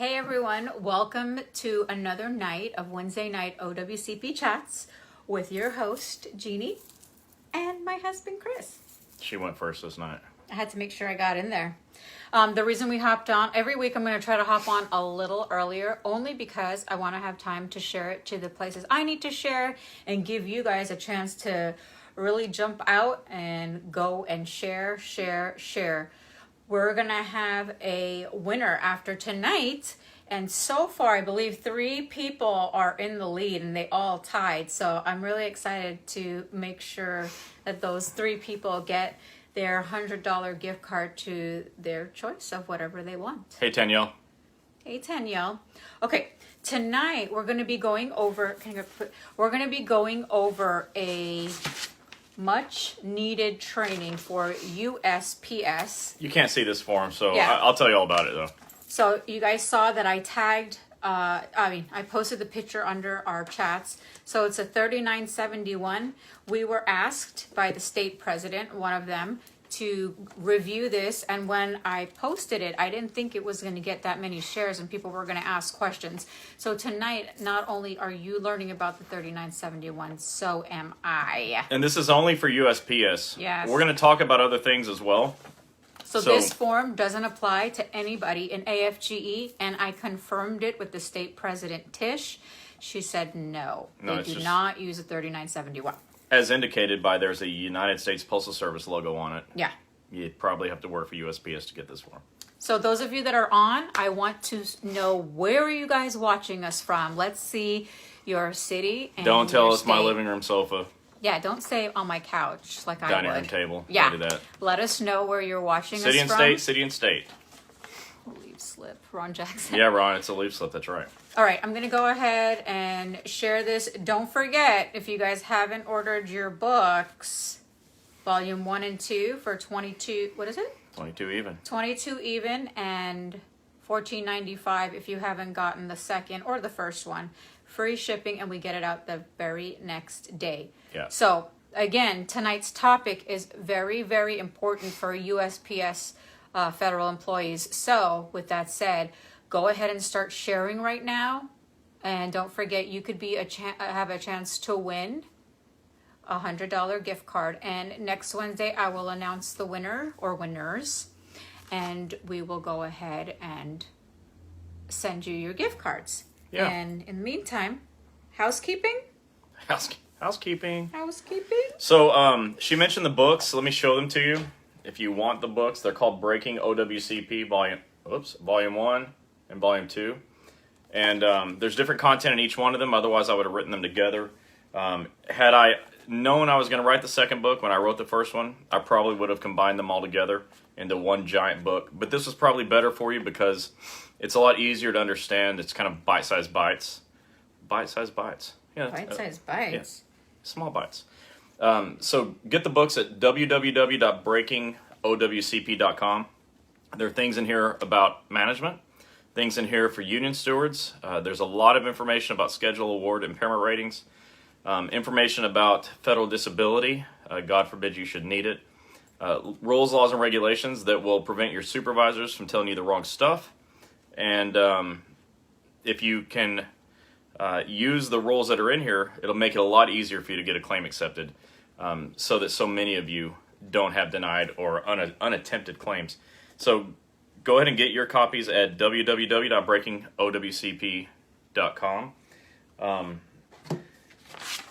Hey everyone, welcome to another night of Wednesday night OWCP chats with your host, Gini, and my husband, Chris. She went first this night. I had to make sure I got in there. The reason we hopped on, every week I'm going to try to hop on a little earlier, only because I want to have time to share it to the places I need to share and give you guys a chance to really jump out and go and share. We're going to have a winner after tonight. And so far, I believe 3 people are in the lead and they all tied. So I'm really excited to make sure that those 3 people get their $100 gift card to their choice of whatever they want. Hey, Danielle. Hey, Danielle. Okay, tonight we're going to be going over, a much needed training for USPS. You can't see this form, so Yeah. I'll tell you all about it, though. So you guys saw that I tagged, I posted the picture under our chats. So it's a 3971. We were asked by the state president, one of them, to review this. And when I posted it, I didn't think it was going to get that many shares and people were going to ask questions. So tonight, not only are you learning about the 3971, so am I. And this is only for USPS. Yes. We're going to talk about other things as well. So this form doesn't apply to anybody in AFGE, and I confirmed it with the state president, Tish. She said no, they do not use a 3971. As indicated by, there's a United States Postal Service logo on it. Yeah. You probably have to work for USPS to get this form. So those of you that are on, I want to know, where are you guys watching us from? Let's see your city and Don't tell your us state. my living room sofa. Yeah, don't say on my couch like I would. Dining room table. Yeah. Don't do that. Let us know where you're watching City us and from. state, city and state. Leave slip, Ron Jackson. Yeah, Ron, it's a leaf slip. That's right. All right, I'm going to go ahead and share this. Don't forget, if you guys haven't ordered your books, volume 1 and 2 for 22, what is it? 22 even. 22 even and $14.95 if you haven't gotten the second or the first one. Free shipping, and we get it out the very next day. Yeah. So, again, tonight's topic is very, very important for USPS federal employees. So, with that said, go ahead and start sharing right now. And don't forget, you could be have a chance to win a $100 gift card. And next Wednesday, I will announce the winner or winners. And we will go ahead and send you your gift cards. Yeah. And in the meantime, housekeeping? Housekeeping. Housekeeping? So she mentioned the books. Let me show them to you. If you want the books, they're called Breaking OWCP Volume 1 and Volume 2. And there's different content in each one of them. Otherwise, I would have written them together. Had I known I was going to write the second book when I wrote the first one, I probably would have combined them all together into one giant book. But this was probably better for you because it's a lot easier to understand. It's kind of bite-sized bites. Bite-sized bites. Yeah, Bite-sized bites. Yeah, small bites. So get the books at www.breakingowcp.com. There are things in here about management, things in here for union stewards. There's a lot of information about schedule, award, impairment ratings, information about federal disability. God forbid you should need it. Rules, laws, and regulations that will prevent your supervisors from telling you the wrong stuff. And if you can use the rules that are in here, it'll make it a lot easier for you to get a claim accepted, so that so many of you don't have denied or unattempted claims. So go ahead and get your copies at www.breakingowcp.com.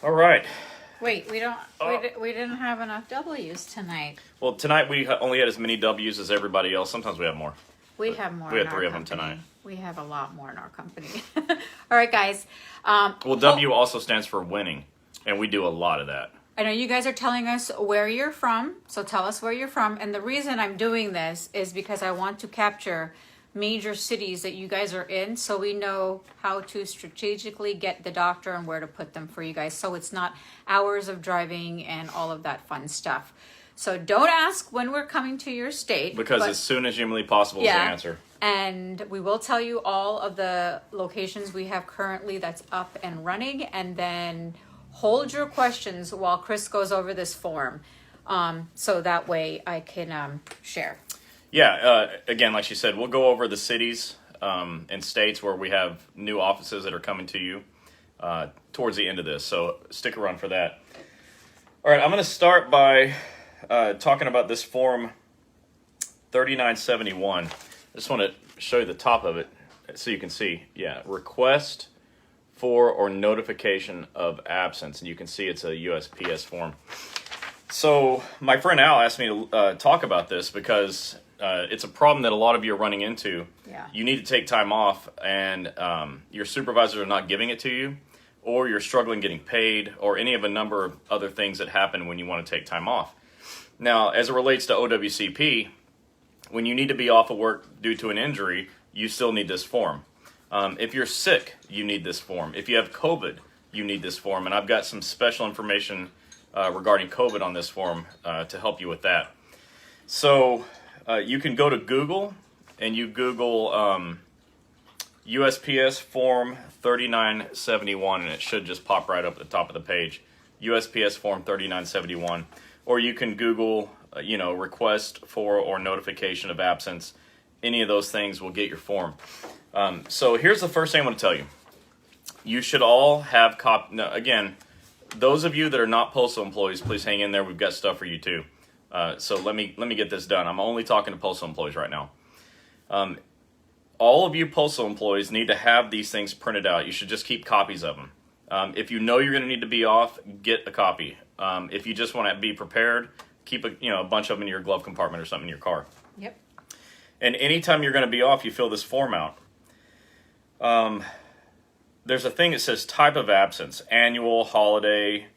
All right. Wait, we didn't have enough W's tonight. Well, tonight we only had as many W's as everybody else. Sometimes we have more. We have more. We had in 3 our of them company. tonight. We have a lot more in our company. All right, guys. Well, W also stands for winning, and we do a lot of that. I know you guys are telling us where you're from, so tell us where you're from. And the reason I'm doing this is because I want to capture major cities that you guys are in, so we know how to strategically get the doctor and where to put them for you guys, so it's not hours of driving and all of that fun stuff. So don't ask when we're coming to your state, because as soon as humanly possible is the answer. And we will tell you all of the locations we have currently that's up and running, and then hold your questions while Chris goes over this form, so that way I can share. Yeah, again, like she said, we'll go over the cities in states where we have new offices that are coming to you towards the end of this. So stick around for that. All right, I'm going to start by talking about this form 3971. I just want to show you the top of it so you can see. Yeah, request for or notification of absence. And you can see it's a USPS form. So my friend Al asked me to talk about this because it's a problem that a lot of you are running into. Yeah. You need to take time off and your supervisors are not giving it to you, or you're struggling getting paid, or any of a number of other things that happen when you want to take time off. Now, as it relates to OWCP, when you need to be off of work due to an injury, you still need this form. If you're sick, you need this form. If you have COVID, you need this form. And I've got some special information regarding COVID on this form to help you with that. So you can go to Google and you Google USPS form 3971, and it should just pop right up at the top of the page. USPS form 3971. Or you can Google, request for or notification of absence. Any of those things will get your form. So here's the first thing I want to tell you. You should all have Now, again, those of you that are not postal employees, please hang in there. We've got stuff for you too. So let me get this done. I'm only talking to postal employees right now. All of you postal employees need to have these things printed out. You should just keep copies of them. If you know you're going to need to be off, get a copy. If you just want to be prepared, keep a bunch of them in your glove compartment or something in your car. Yep. And anytime you're going to be off, you fill this form out. There's a thing that says type of absence, annual, holiday,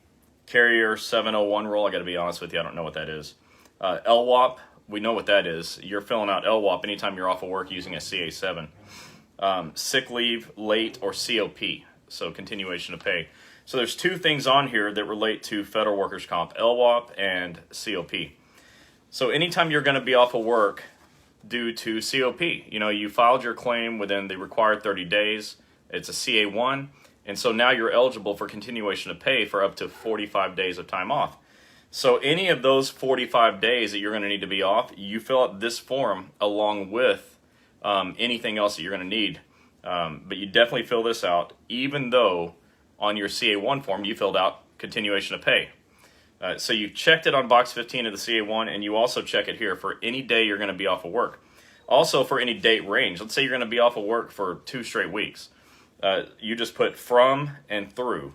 carrier 701 rule. I got to be honest with you, I don't know what that is. LWOP, we know what that is. You're filling out LWOP anytime you're off of work using a CA7. Sick leave, late, or COP, so continuation of pay. So there's two things on here that relate to federal workers' comp, LWOP and COP. So anytime you're going to be off of work due to COP, you filed your claim within the required 30 days, it's a CA1, and so now you're eligible for continuation of pay for up to 45 days of time off. So any of those 45 days that you're going to need to be off, you fill out this form along with anything else that you're going to need. But you definitely fill this out, even though on your CA1 form you filled out continuation of pay. So you checked it on box 15 of the CA1, and you also check it here for any day you're going to be off of work. Also for any date range. Let's say you're going to be off of work for 2 straight weeks. You just put from and through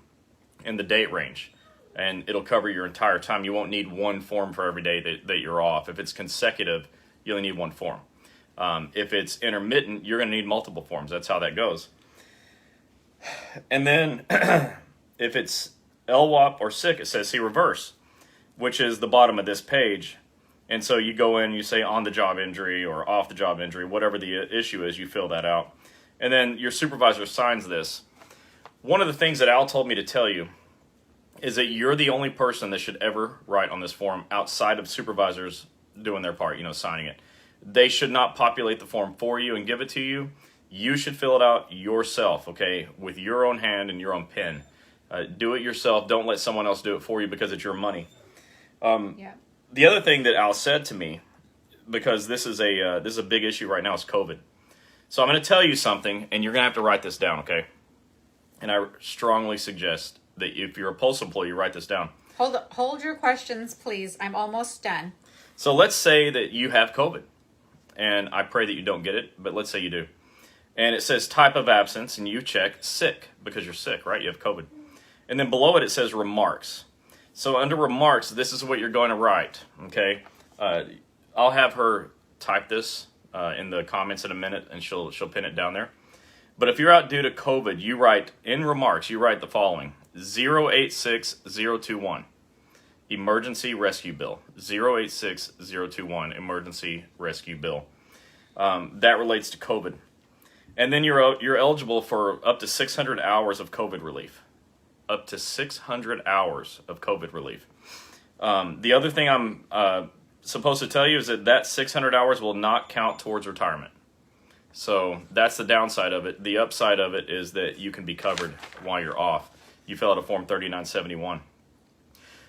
in the date range, and it'll cover your entire time. You won't need one form for every day that you're off. If it's consecutive, you only need one form. If it's intermittent, you're going to need multiple forms. That's how that goes. And then if it's LWOP or sick, it says see reverse, which is the bottom of this page. And so you go in, you say on the job injury or off the job injury, whatever the issue is, you fill that out. And then your supervisor signs this. One of the things that Al told me to tell you is that you're the only person that should ever write on this form outside of supervisors doing their part, signing it. They should not populate the form for you and give it to you. You should fill it out yourself, okay, with your own hand and your own pen. Do it yourself. Don't let someone else do it for you because it's your money. Yeah. The other thing that Al said to me, because this is a big issue right now, is COVID. So I'm going to tell you something, and you're going to have to write this down, okay? And I strongly suggest that if you're a postal employee, you write this down. Hold your questions, please. I'm almost done. So let's say that you have COVID, and I pray that you don't get it, but let's say you do. And it says type of absence, and you check sick, because you're sick, right? You have COVID. And then below it says remarks. So under remarks, this is what you're going to write, okay? I'll have her type this in the comments in a minute, and she'll pin it down there. But if you're out due to COVID, you write in remarks, you write the following: 086021 emergency rescue bill. 086021 emergency rescue bill. That relates to COVID. And then you're eligible for up to 600 hours of COVID relief. Up to 600 hours of COVID relief. The other thing I'm supposed to tell you is that 600 hours will not count towards retirement. So that's the downside of it. The upside of it is that you can be covered while you're off. You fill out a form 3971.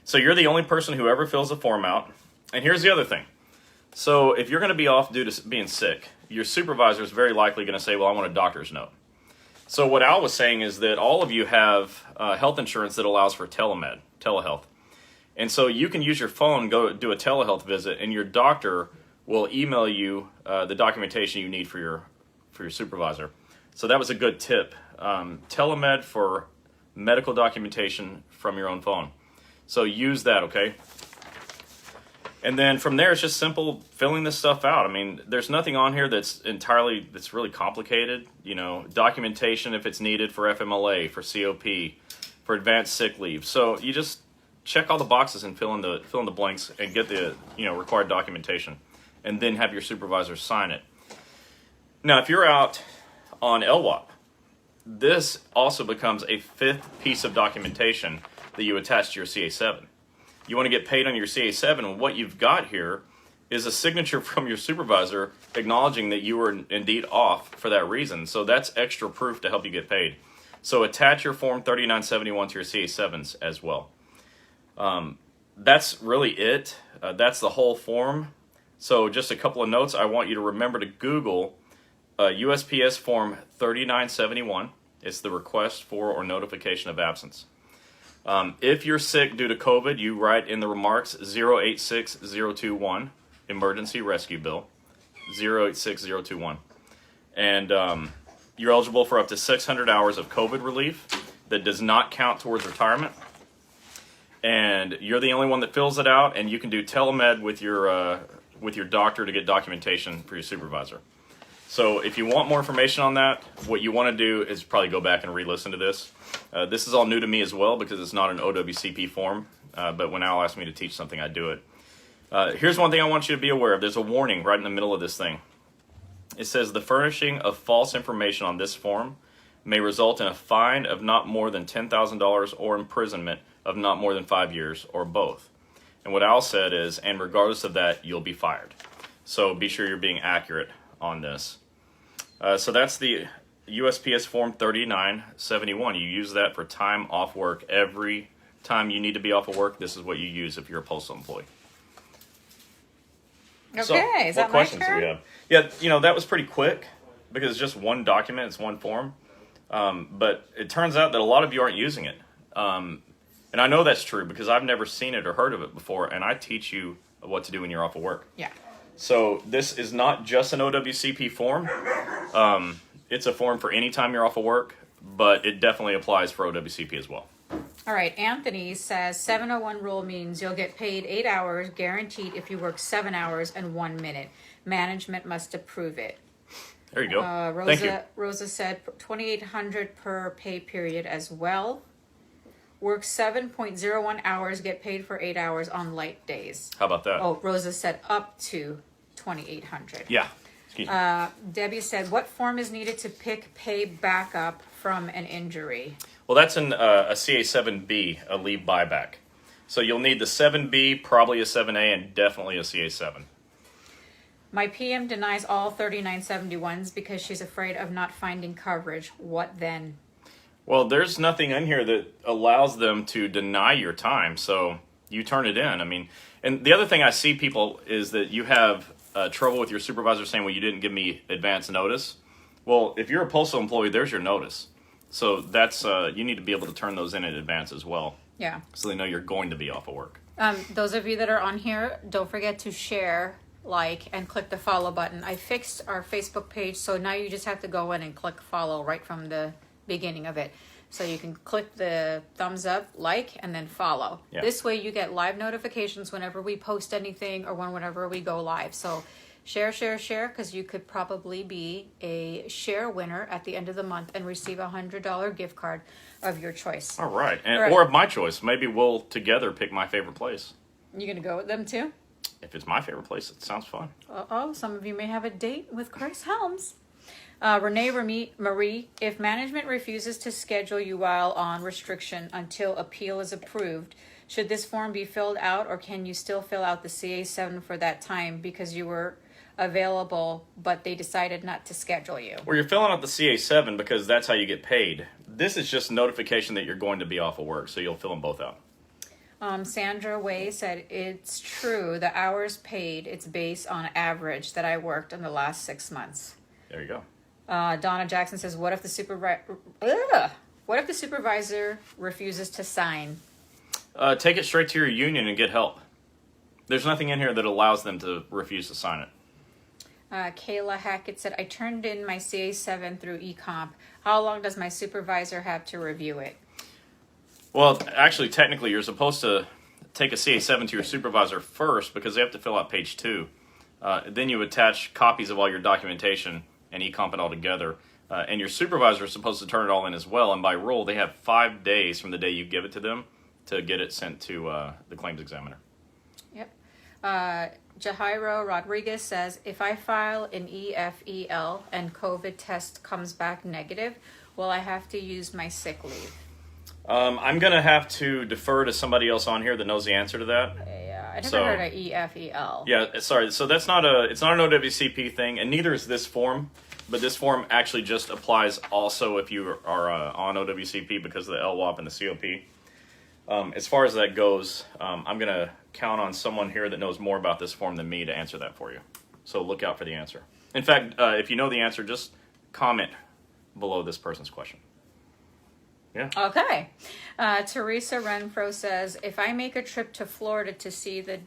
So you're the only person who ever fills a form out. And here's the other thing. So if you're going to be off due to being sick, your supervisor is very likely going to say, well, I want a doctor's note. So what Al was saying is that all of you have health insurance that allows for telehealth. And so you can use your phone, go do a telehealth visit, and your doctor will email you the documentation you need for your supervisor. So that was a good tip. Telemed for medical documentation from your own phone. So use that, okay? And then from there, it's just simple filling this stuff out. I mean, there's nothing on here that's really complicated. You know, documentation if it's needed for FMLA, for COP, for advanced sick leave. So you just check all the boxes and fill in the blanks and get the required documentation, and then have your supervisor sign it. Now, if you're out on LWAP, this also becomes a fifth piece of documentation that you attach to your CA7. You want to get paid on your CA7, and what you've got here is a signature from your supervisor acknowledging that you were indeed off for that reason. So that's extra proof to help you get paid. So attach your Form 3971 to your CA7s as well. That's really it. That's the whole form. So just a couple of notes. I want you to remember to Google USPS Form 3971. It's the request for or notification of absence. If you're sick due to COVID, you write in the remarks 086021, emergency rescue bill, 086021. And you're eligible for up to 600 hours of COVID relief that does not count towards retirement. And you're the only one that fills it out, and you can do telemed with your doctor to get documentation for your supervisor. So if you want more information on that, what you want to do is probably go back and re-listen to this. This is all new to me as well because it's not an OWCP form, but when Al asked me to teach something, I do it. Here's one thing I want you to be aware of. There's a warning right in the middle of this thing. It says the furnishing of false information on this form may result in a fine of not more than $10,000 or imprisonment of not more than 5 years, or both. And what Al said is, and regardless of that, you'll be fired. So be sure you're being accurate on this. So that's the USPS Form 3971. You use that for time off work. Every time you need to be off of work, this is what you use if you're a postal employee. Okay, so, is that what questions my do we turn? have? Yeah, that was pretty quick because it's just one document, it's one form. But it turns out that a lot of you aren't using it. And I know that's true because I've never seen it or heard of it before, and I teach you what to do when you're off of work. Yeah. So this is not just an OWCP form. It's a form for any time you're off of work, but it definitely applies for OWCP as well. All right, Anthony says 701 rule means you'll get paid 8 hours guaranteed if you work 7 hours and 1 minute. Management must approve it. There you go. Thank you. Rosa said 2,800 per pay period as well. Work 7.01 hours, get paid for 8 hours on light days. How about that? Oh, Rosa said up to 2,800. Yeah. Debbie said, what form is needed to pick pay backup from an injury? Well, that's a CA7B, a leave buyback. So you'll need the 7B, probably a 7A, and definitely a CA7. My PM denies all 3971s because she's afraid of not finding coverage. What then? Well, there's nothing in here that allows them to deny your time, so you turn it in. I mean, and the other thing I see people is that you have trouble with your supervisor saying, well, you didn't give me advance notice. Well, if you're a postal employee, there's your notice. So that's you need to be able to turn those in advance as well. Yeah. So they know you're going to be off of work. Those of you that are on here, don't forget to share, like, and click the follow button. I fixed our Facebook page, so now you just have to go in and click follow right from the beginning of it. So you can click the thumbs up, like, and then follow. Yeah. This way you get live notifications whenever we post anything or whenever we go live. So share, because you could probably be a share winner at the end of the month and receive a $100 gift card of your choice. All right. Or of my choice. Maybe we'll together pick my favorite place. You going to go with them too? If it's my favorite place, it sounds fun. Some of you may have a date with Chris Helms. Renee Marie, if management refuses to schedule you while on restriction until appeal is approved, should this form be filled out, or can you still fill out the CA7 for that time because you were available but they decided not to schedule you? Well, you're filling out the CA7 because that's how you get paid. This is just notification that you're going to be off of work, so you'll fill them both out. Sandra Way said, it's true, the hours paid, it's based on average that I worked in the last 6 months. There you go. Donna Jackson says, what if the supervisor refuses to sign? Take it straight to your union and get help. There's nothing in here that allows them to refuse to sign it. Kayla Hackett said, I turned in my CA7 through eComp. How long does my supervisor have to review it? Well, actually, technically, you're supposed to take a CA7 to your supervisor first because they have to fill out page 2. Then you attach copies of all your documentation and eComp it all together. And your supervisor is supposed to turn it all in as well. And by rule, they have 5 days from the day you give it to them to get it sent to the claims examiner. Yep. Jairo Rodriguez says, if I file an EFEL and COVID test comes back negative, will I have to use my sick leave? I'm going to have to defer to somebody else on here that knows the answer to that. Yeah, I never heard of EFEL. Yeah, sorry. So it's not an OWCP thing, and neither is this form. But this form actually just applies also if you are on OWCP because of the LWOP and the COP. As far as that goes, I'm going to count on someone here that knows more about this form than me to answer that for you. So look out for the answer. In fact, if you know the answer, just comment below this person's question. Yeah. Okay. Teresa Renfro says, if I make a trip to Florida to see the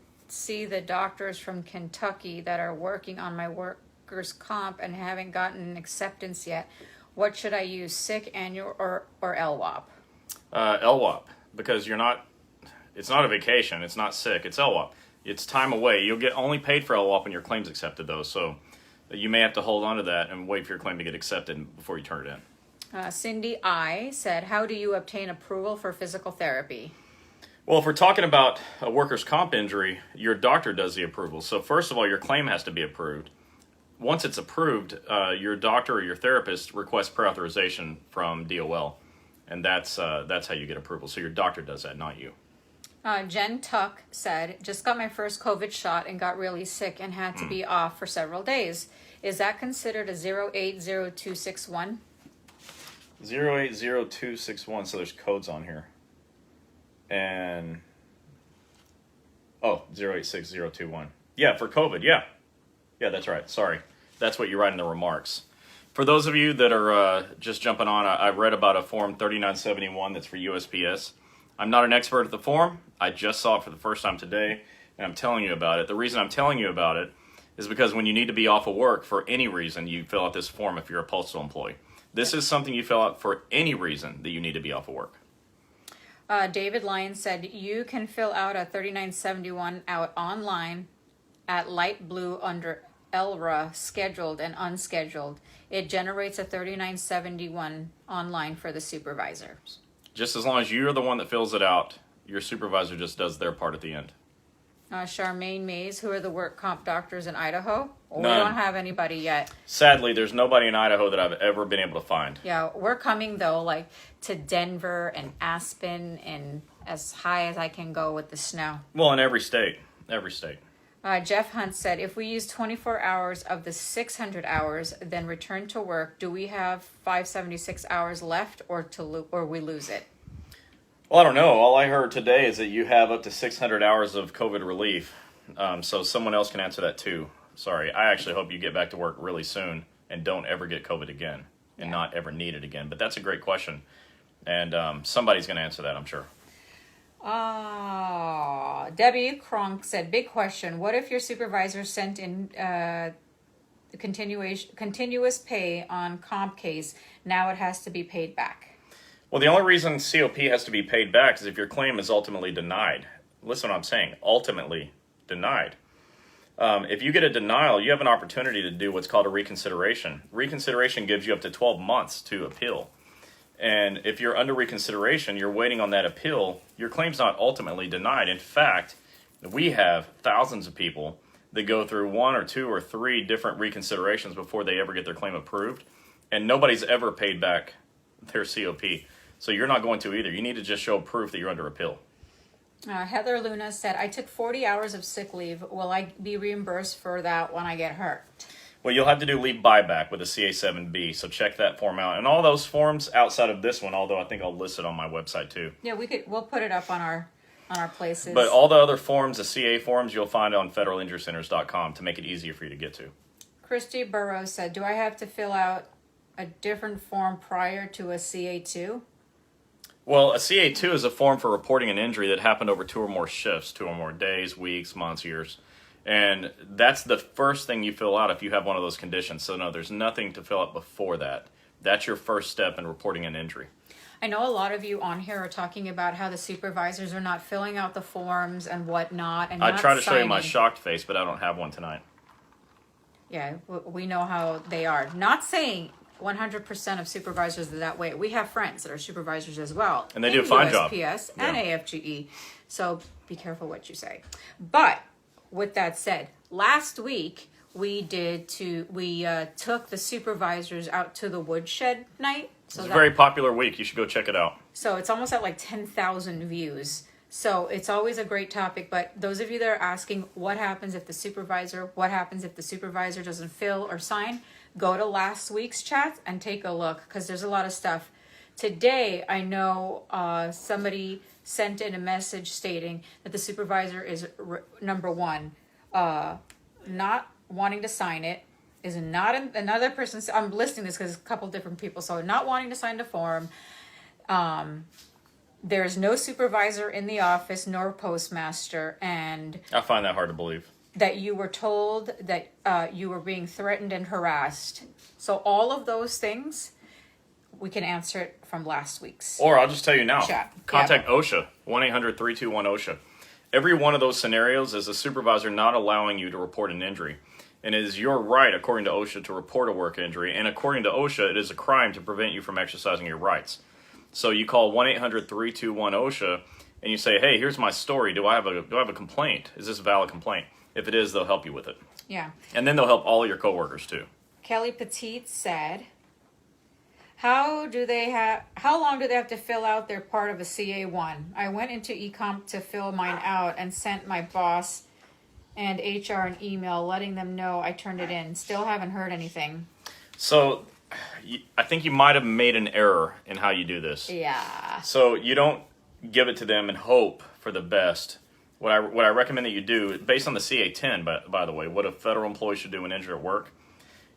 doctors from Kentucky that are working on my workers' comp and haven't gotten an acceptance yet, what should I use, sick, annual, or LWOP? LWOP, because it's not a vacation, it's not sick, it's LWOP. It's time away. You'll get only paid for LWOP when your claim's accepted, though, so you may have to hold on to that and wait for your claim to get accepted before you turn it in. Cindy I said, how do you obtain approval for physical therapy? Well, if we're talking about a workers' comp injury, your doctor does the approval. So first of all, your claim has to be approved. Once it's approved, your doctor or your therapist requests pre-authorization from DOL, and that's how you get approval. So your doctor does that, not you. Jen Tuck said, just got my first COVID shot and got really sick and had to be off for several days. Is that considered a 080261? 080261, so there's codes on here. And 086021. Yeah, for COVID, yeah. Yeah, that's right. Sorry. That's what you write in the remarks. For those of you that are just jumping on, I read about a form 3971 that's for USPS. I'm not an expert at the form. I just saw it for the first time today, and I'm telling you about it. The reason I'm telling you about it is because when you need to be off of work for any reason, you fill out this form if you're a postal employee. This is something you fill out for any reason that you need to be off of work. David Lyons said, you can fill out a 3971 out online at light blue under ELRA, scheduled and unscheduled. It generates a 3971 online for the supervisors. Just as long as you're the one that fills it out, your supervisor just does their part at the end. Charmaine Mays, who are the work comp doctors in Idaho? We None. don't have anybody yet. Sadly, there's nobody in Idaho that I've ever been able to find. Yeah, we're coming though, like to Denver and Aspen and as high as I can go with the snow. Well, in every state. Every state. Jeff Hunt said, if we use 24 hours of the 600 hours, then return to work, do we have 576 hours left or we lose it? Well, I don't know. All I heard today is that you have up to 600 hours of COVID relief. So someone else can answer that too. Sorry. I actually hope you get back to work really soon and don't ever get COVID again and not ever need it again. But that's a great question. And somebody's going to answer that, I'm sure. Debbie Kronk said, big question. What if your supervisor sent in the continuous pay on comp case? Now it has to be paid back. Well, the only reason COP has to be paid back is if your claim is ultimately denied. Listen to what I'm saying. Ultimately denied. If you get a denial, you have an opportunity to do what's called a reconsideration. Reconsideration gives you up to 12 months to appeal. And if you're under reconsideration, you're waiting on that appeal, your claim's not ultimately denied. In fact, we have thousands of people that go through 1 or 2 or 3 different reconsiderations before they ever get their claim approved, and nobody's ever paid back their COP. So you're not going to either. You need to just show proof that you're under appeal. Heather Luna said, I took 40 hours of sick leave. Will I be reimbursed for that when I get hurt? Well, you'll have to do leave buyback with a CA7B, so check that form out. And all those forms outside of this one, although I think I'll list it on my website too. Yeah, we'll put it up on our on our places. But all the other forms, the CA forms, you'll find on federalinjurycenters.com to make it easier for you to get to. Christy Burrows said, do I have to fill out a different form prior to a CA2? Well, a CA2 is a form for reporting an injury that happened over 2 or more shifts, 2 or more days, weeks, months, years. And that's the first thing you fill out if you have one of those conditions. So no, there's nothing to fill out before that. That's your first step in reporting an injury. I know a lot of you on here are talking about how the supervisors are not filling out the forms and whatnot. And I not try to show you signing. my shocked face, but I don't have one tonight. Yeah, we know how they are. Not saying 100% of supervisors are that way. We have friends that are supervisors as well. And they do a fine job. USPS and AFGE. So be careful what you say. But with that said, last week we took the supervisors out to the woodshed night. So It's a very popular week. You should go check it out. So it's almost at like 10,000 views. So it's always a great topic. But those of you that are asking what happens if the supervisor doesn't fill or sign, go to last week's chat and take a look, because there's a lot of stuff. Today, I know somebody sent in a message stating that the supervisor is, number one, not wanting to sign it, is not another person. I'm listing this because a couple different people. So not wanting to sign the form. There's no supervisor in the office nor postmaster, and I find that hard to believe. that you were told that you were being threatened and harassed. So all of those things, we can answer it from last week's. Or I'll just tell you now, chat. contact OSHA, 1-800-321-OSHA. Every one of those scenarios is a supervisor not allowing you to report an injury. And it is your right, according to OSHA, to report a work injury. And according to OSHA, it is a crime to prevent you from exercising your rights. So you call 1-800-321-OSHA and you say, hey, here's my story. Do I have a complaint? Is this a valid complaint? If it is, they'll help you with it. Yeah. And then they'll help all of your coworkers too. Kelly Petit said, how long do they have to fill out their part of a CA1? I went into eComp to fill mine out and sent my boss and HR an email letting them know I turned it in. Still haven't heard anything. So I think you might have made an error in how you do this. Yeah. So you don't give it to them and hope for the best. What I recommend that you do, based on the CA10, by the way, what a federal employee should do when injured at work,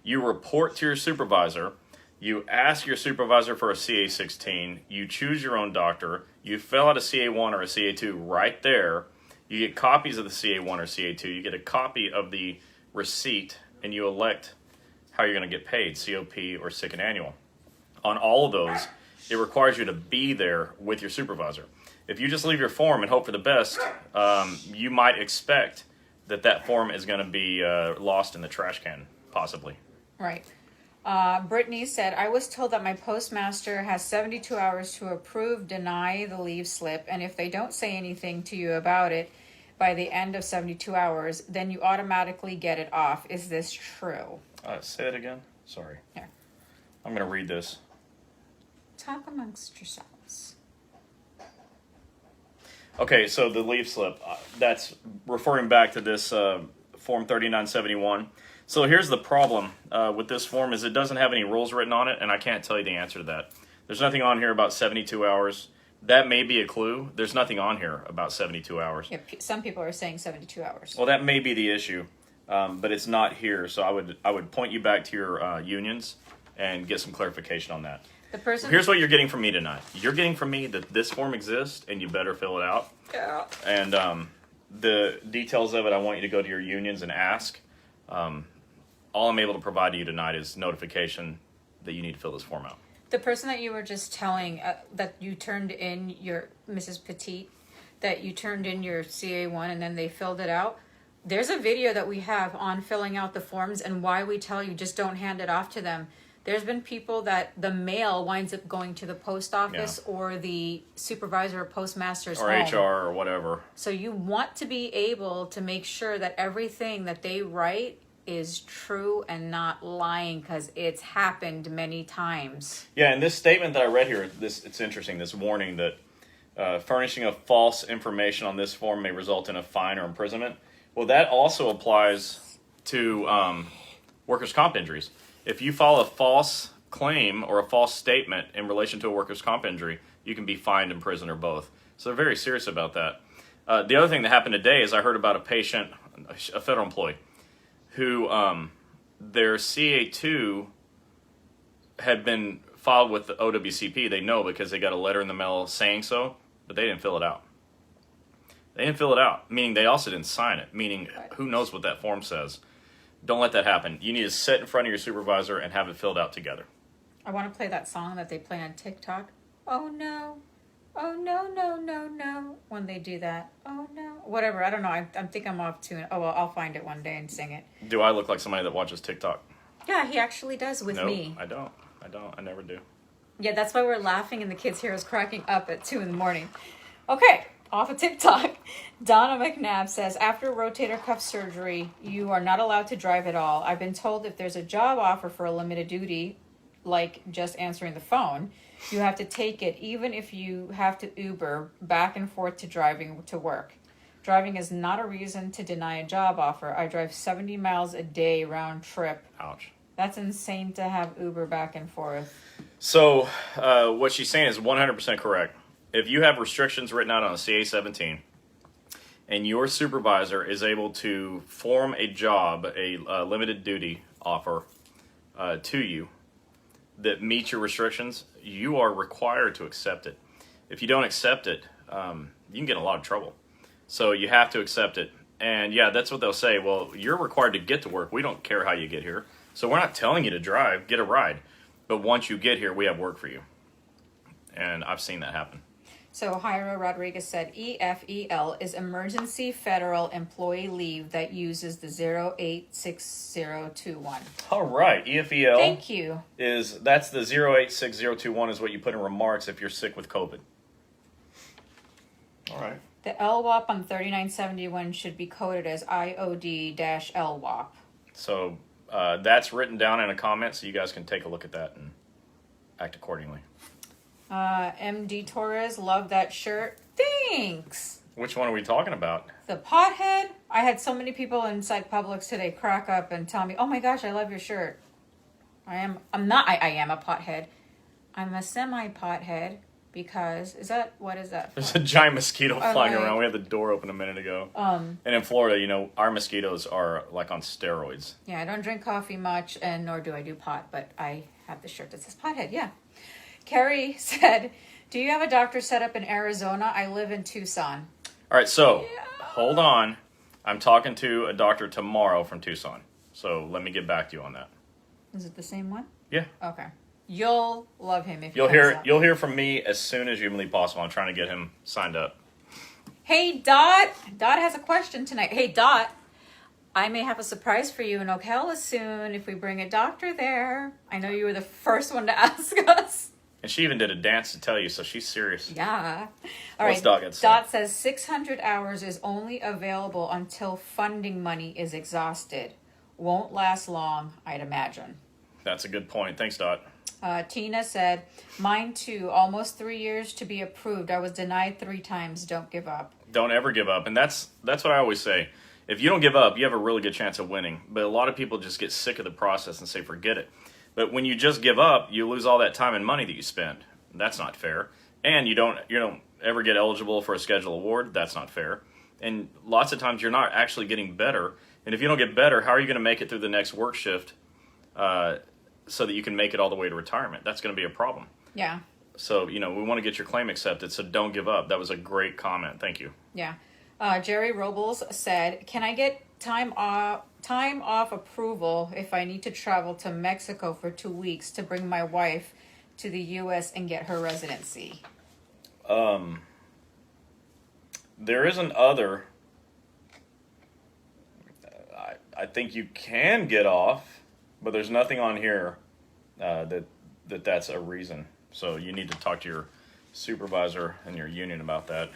you report to your supervisor, you ask your supervisor for a CA16, you choose your own doctor, you fill out a CA1 or a CA2 right there, you get copies of the CA1 or CA2, you get a copy of the receipt, and you elect how you're going to get paid, COP or sick and annual. On all of those, it requires you to be there with your supervisor. If you just leave your form and hope for the best, you might expect that form is going to be lost in the trash can, possibly. Right. Brittany said, I was told that my postmaster has 72 hours to approve, deny the leave slip, and if they don't say anything to you about it by the end of 72 hours, then you automatically get it off. Is this true? Say that again? Sorry. Here. I'm going to read this. Talk amongst yourselves. Okay, so the leave slip, that's referring back to this Form 3971. So here's the problem with this form is it doesn't have any rules written on it, and I can't tell you the answer to that. There's nothing on here about 72 hours. That may be a clue. There's nothing on here about 72 hours. Yeah, some people are saying 72 hours. Well, that may be the issue, but it's not here. So I would point you back to your unions and get some clarification on that. The person. Here's what you're getting from me tonight. You're getting from me that this form exists, and you better fill it out. Yeah. And the details of it, I want you to go to your unions and ask. All I'm able to provide to you tonight is notification that you need to fill this form out. The person that you were just telling that you turned in your, Mrs. Petit, that you turned in your CA1 and then they filled it out. There's a video that we have on filling out the forms and why we tell you just don't hand it off to them. There's been people that the mail winds up going to the post office or the supervisor or postmaster's or home. HR or whatever. So you want to be able to make sure that everything that they write is true and not lying, because it's happened many times. Yeah, and this statement that I read here, it's interesting, this warning that furnishing of false information on this form may result in a fine or imprisonment. Well, that also applies to workers' comp injuries. If you file a false claim or a false statement in relation to a workers' comp injury, you can be fined, imprisoned, or both. So they're very serious about that. The other thing that happened today is I heard about a patient, a federal employee, who their CA2 had been filed with the OWCP. They know because they got a letter in the mail saying so, but they didn't fill it out. They didn't fill it out, meaning they also didn't sign it, meaning who knows what that form says. Don't let that happen. You need to sit in front of your supervisor and have it filled out together. I want to play that song that they play on TikTok. Oh no. Oh no, no, no, no. When they do that. Oh no. Whatever. I don't know. I think I'm off tune. Oh well, I'll find it one day and sing it. Do I look like somebody that watches TikTok? Yeah, he actually does with me. I don't. I never do. Yeah, that's why we're laughing and the kids here is cracking up at 2 a.m. Okay, off of TikTok. Donna McNabb says, after rotator cuff surgery, you are not allowed to drive at all. I've been told if there's a job offer for a limited duty, like just answering the phone, you have to take it even if you have to Uber back and forth to driving to work. Driving is not a reason to deny a job offer. I drive 70 miles a day round trip. Ouch. That's insane to have Uber back and forth. So what she's saying is 100% correct. If you have restrictions written out on a CA-17 and your supervisor is able to form a job, a limited duty offer to you that meets your restrictions, you are required to accept it. If you don't accept it, you can get in a lot of trouble. So you have to accept it. And yeah, that's what they'll say. Well, you're required to get to work. We don't care how you get here. So we're not telling you to drive, get a ride. But once you get here, we have work for you. And I've seen that happen. So Jairo Rodriguez said EFEL is emergency federal employee leave that uses the 086021. All right, EFEL. Thank you. That's the 086021 is what you put in remarks if you're sick with COVID. All right. The LWAP on 3971 should be coded as IOD-LWAP. So that's written down in a comment, so you guys can take a look at that and act accordingly. MD Torres, love that shirt. Thanks. Which one are we talking about? The pothead. I had so many people inside Publix today crack up and tell me, "Oh my gosh, I love your shirt." I am a pothead. I'm a semi-pothead because what is that? There's a giant mosquito flying right. around. We had the door open a minute ago. And in Florida, our mosquitoes are like on steroids. Yeah, I don't drink coffee much, and nor do I do pot, but I have the shirt that says pothead. Yeah. Carrie said, do you have a doctor set up in Arizona? I live in Tucson. All right, so hold on. I'm talking to a doctor tomorrow from Tucson. So let me get back to you on that. Is it the same one? Yeah. Okay. You'll love him if you'll hear from me as soon as humanly possible. I'm trying to get him signed up. Hey, Dot. Dot has a question tonight. Hey, Dot. I may have a surprise for you in Ocala soon if we bring a doctor there. I know you were the first one to ask us. And she even did a dance to tell you, so she's serious. Yeah. All What's right. Dot got to say? Dot says 600 hours is only available until funding money is exhausted. Won't last long, I'd imagine. That's a good point. Thanks, Dot. Tina said, mine too, almost 3 years to be approved. I was denied 3 times. Don't give up. Don't ever give up. And that's what I always say. If you don't give up, you have a really good chance of winning. But a lot of people just get sick of the process and say, forget it. But when you just give up, you lose all that time and money that you spend. That's not fair. And you don't ever get eligible for a schedule award. That's not fair. And lots of times you're not actually getting better. And if you don't get better, how are you going to make it through the next work shift so that you can make it all the way to retirement? That's going to be a problem. Yeah. So, we want to get your claim accepted, so don't give up. That was a great comment. Thank you. Yeah. Jerry Robles said, can I get time off approval if I need to travel to Mexico for 2 weeks to bring my wife to the U.S. and get her residency? There is an other. I think you can get off, but there's nothing on here that's a reason. So you need to talk to your supervisor and your union about that.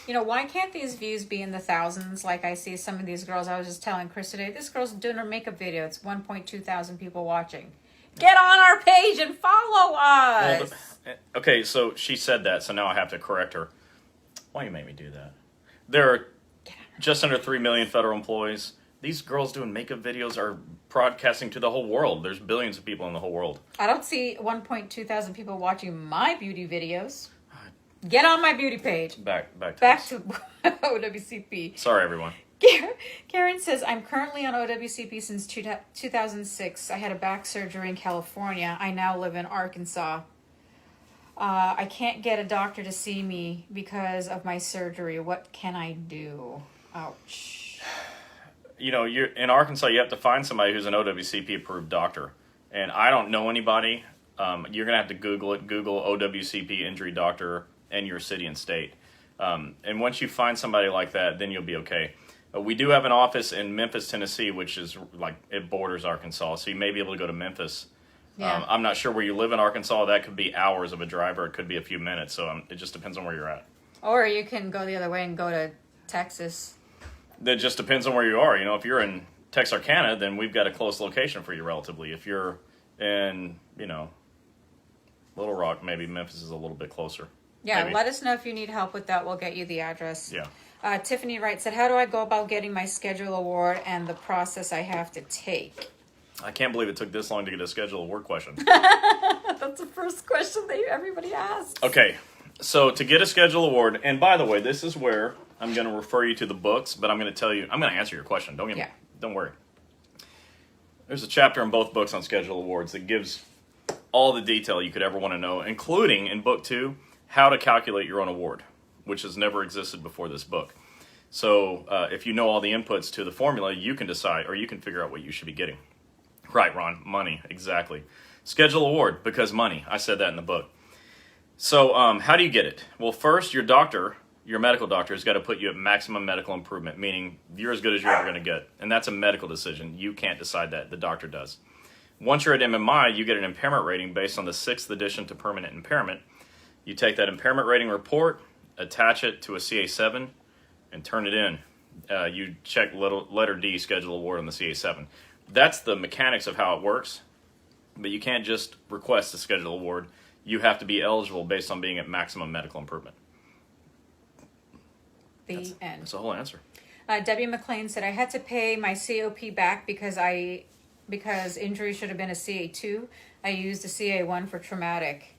Why can't these views be in the thousands? Like I see some of these girls. I was just telling Chris today, this girl's doing her makeup video. It's 1.2 thousand people watching. Get on our page and follow us. Well, okay, so she said that, so now I have to correct her. Why you make me do that? There are just under 3 million federal employees. These girls doing makeup videos are broadcasting to the whole world. There's billions of people in the whole world. I don't see 1.2 thousand people watching my beauty videos. Get on my beauty page. Back to OWCP. Sorry, everyone. Karen says, I'm currently on OWCP since 2006. I had a back surgery in California. I now live in Arkansas. I can't get a doctor to see me because of my surgery. What can I do? Ouch. You're in Arkansas, you have to find somebody who's an OWCP approved doctor. And I don't know anybody. You're going to have to Google it. Google OWCP injury doctor in your city and state. And once you find somebody like that, then you'll be okay. We do have an office in Memphis, Tennessee, which is like it borders Arkansas. So you may be able to go to Memphis. Yeah. I'm not sure where you live in Arkansas. That could be hours of a drive, or it could be a few minutes. So it just depends on where you're at. Or you can go the other way and go to Texas. That just depends on where you are. If you're in Texarkana, then we've got a close location for you relatively. If you're in, Little Rock, maybe Memphis is a little bit closer. Yeah, Maybe. let us know if you need help with that. We'll get you the address. Yeah. Tiffany Wright said, how do I go about getting my schedule award and the process I have to take? I can't believe it took this long to get a schedule award question. That's the first question that everybody asks. Okay, so to get a schedule award, and by the way, this is where I'm going to refer you to the books, but I'm going to answer your question. Don't worry. There's a chapter in both books on schedule awards that gives all the detail you could ever want to know, including in book 2, how to calculate your own award, which has never existed before this book. So if you know all the inputs to the formula, you can decide, or you can figure out what you should be getting. Right, Ron, money, exactly. Schedule award, because money. I said that in the book. So how do you get it? Well, first, your medical doctor has got to put you at maximum medical improvement, meaning you're as good as you're ever going to get. And that's a medical decision. You can't decide that. The doctor does. Once you're at MMI, you get an impairment rating based on the 6th edition to permanent impairment. You take that impairment rating report, attach it to a CA7, and turn it in. You check letter D, schedule award, on the CA7. That's the mechanics of how it works, but you can't just request a schedule award. You have to be eligible based on being at maximum medical improvement. The end. That's the whole answer. Debbie McLean said, I had to pay my COP back because injury should have been a CA2. I used a CA1 for traumatic.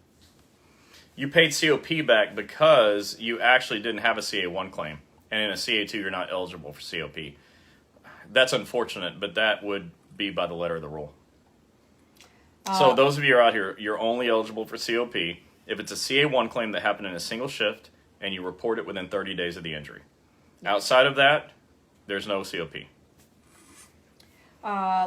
You paid COP back because you actually didn't have a CA1 claim. And in a CA2, you're not eligible for COP. That's unfortunate, but that would be by the letter of the rule. So those of you who are out here, you're only eligible for COP if it's a CA1 claim that happened in a single shift and you report it within 30 days of the injury. Outside of that, there's no COP.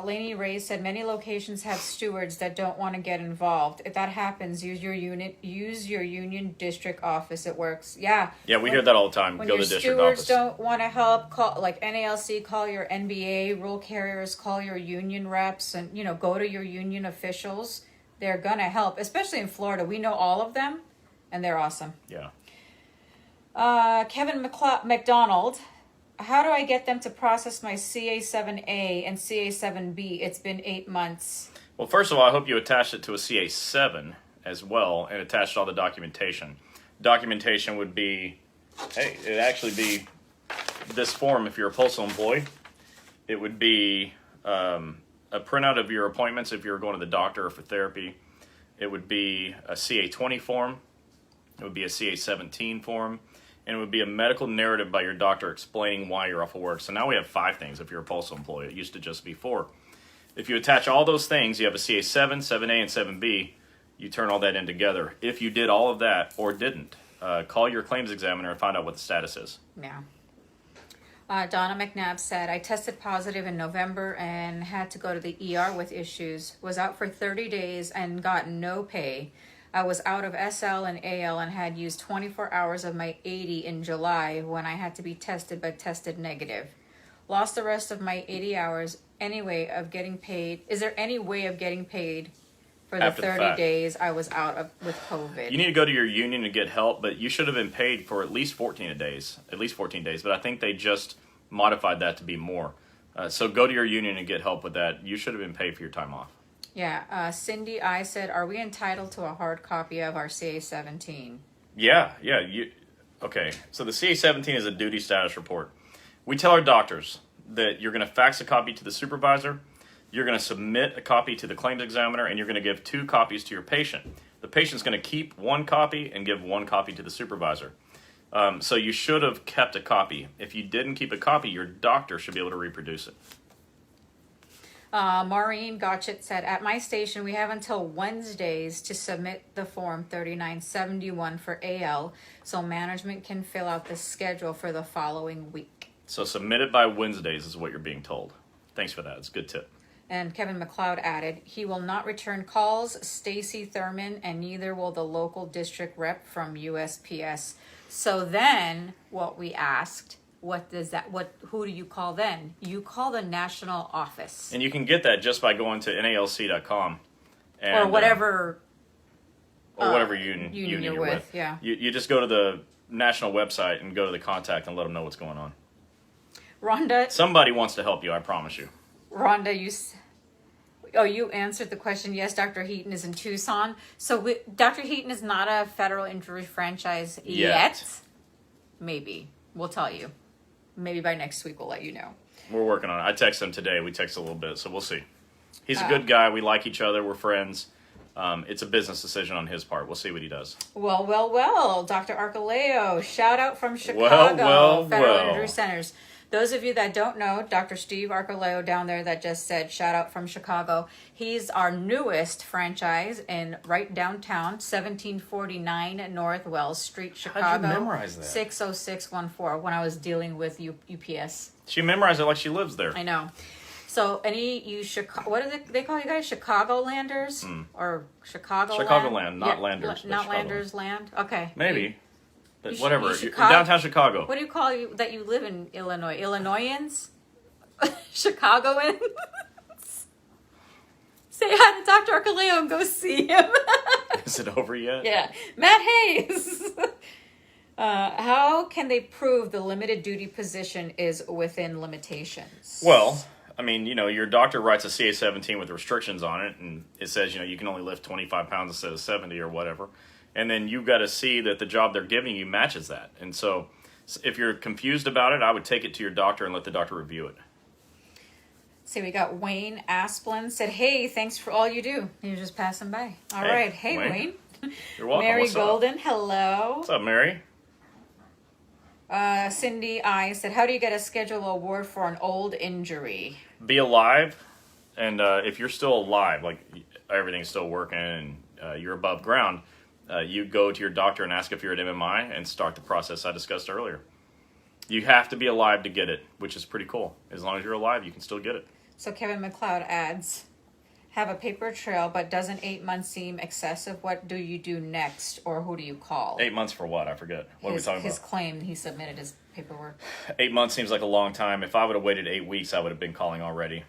Lainey Ray said, many locations have stewards that don't want to get involved. If that happens, use your union district office. It works. Yeah. Yeah, we hear that all the time. When Go your to the district stewards office. don't want to help, call like NALC, call your NBA, rule carriers, call your union reps, and go to your union officials. They're gonna help, especially in Florida. We know all of them, and they're awesome. Yeah. Kevin McDonald. How do I get them to process my CA7A and CA7B? It's been 8 months. Well, first of all, I hope you attached it to a CA7 as well and attached all the documentation. Documentation would be, it'd actually be this form if you're a postal employee. It would be a printout of your appointments if you're going to the doctor or for therapy. It would be a CA20 form. It would be a CA17 form. And it would be a medical narrative by your doctor explaining why you're off of work. So now we have 5 things if you're a postal employee. It used to just be 4. If you attach all those things, you have a CA7, 7A, and 7B. You turn all that in together. If you did all of that or didn't, call your claims examiner and find out what the status is. Yeah. Donna McNabb said, I tested positive in November and had to go to the ER with issues. Was out for 30 days and got no pay. I was out of SL and AL and had used 24 hours of my 80 in July when I had to be tested but tested negative. Lost the rest of my 80 hours. Any way of getting paid? Is there any way of getting paid for the After the 30 fact. days I was out of with COVID? You need to go to your union to get help, but you should have been paid for at least 14 days. But I think they just modified that to be more. So go to your union and get help with that. You should have been paid for your time off. Yeah, Cindy I said, are we entitled to a hard copy of our CA17? Yeah. Okay, so the CA17 is a duty status report. We tell our doctors that you're going to fax a copy to the supervisor, you're going to submit a copy to the claims examiner, and you're going to give 2 copies to your patient. The patient's going to keep one copy and give one copy to the supervisor. So you should have kept a copy. If you didn't keep a copy, your doctor should be able to reproduce it. Maureen Gotchett said, at my station, we have until Wednesdays to submit the form 3971 for AL so management can fill out the schedule for the following week. So submit it by Wednesdays is what you're being told. Thanks for that. It's a good tip. And Kevin McLeod added, he will not return calls, Stacy Thurman, and neither will the local district rep from USPS. So then what we asked, who do you call then? You call the national office. And you can get that just by going to nalc.com. And, or whatever. Or whatever union you're with. Yeah. You just go to the national website and go to the contact and let them know what's going on. Rhonda. Somebody wants to help you, I promise you. Rhonda, you answered the question. Yes, Dr. Heaton is in Tucson. So Dr. Heaton is not a federal injury franchise yet. Maybe. We'll tell you. Maybe by next week we'll let you know. We're working on it. I texted him today. We texted a little bit, so we'll see. He's a good guy. We like each other. We're friends. It's a business decision on his part. We'll see what he does. Well. Dr. Archileo, shout out from Chicago. Federal Injury Centers. Those of you that don't know, Dr. Steve Archileo down there that just said shout out from Chicago. He's our newest franchise in right downtown, 1749 North Wells Street, Chicago. How'd you memorize that? 60614 when I was dealing with UPS. She memorized it like she lives there. I know. So what do they call you guys? Chicagolanders? Or Chicago Chicagoland, not Landers. Not Landers land? Okay. Maybe. Whatever. Downtown Chicago. What do you call you that you live in Illinois? Illinoisans? Chicagoans? Say hi to Dr. Archileo and go see him. Is it over yet? Yeah. Matt Hayes. How can they prove the limited duty position is within limitations? Well, I mean, your doctor writes a CA-17 with restrictions on it, and it says, you can only lift 25 pounds instead of 70 or whatever. And then you've got to see that the job they're giving you matches that. And so if you're confused about it, I would take it to your doctor and let the doctor review it. See, we got Wayne Asplin said, hey, thanks for all you do. You're just passing by. All right. Hey, Wayne. You're welcome. Mary What's Golden, up? hello. What's up, Mary? Cindy I said, how do you get a schedule award for an old injury? Be alive. And if you're still alive, like everything's still working and you're above ground, you go to your doctor and ask if you're at MMI and start the process I discussed earlier. You have to be alive to get it, which is pretty cool. As long as you're alive, you can still get it. So Kevin McLeod adds, have a paper trail, but doesn't 8 months seem excessive? What do you do next, or who do you call? 8 months for what? I forget. What are we talking about? His claim, he submitted his paperwork. 8 months seems like a long time. If I would have waited 8 weeks, I would have been calling already.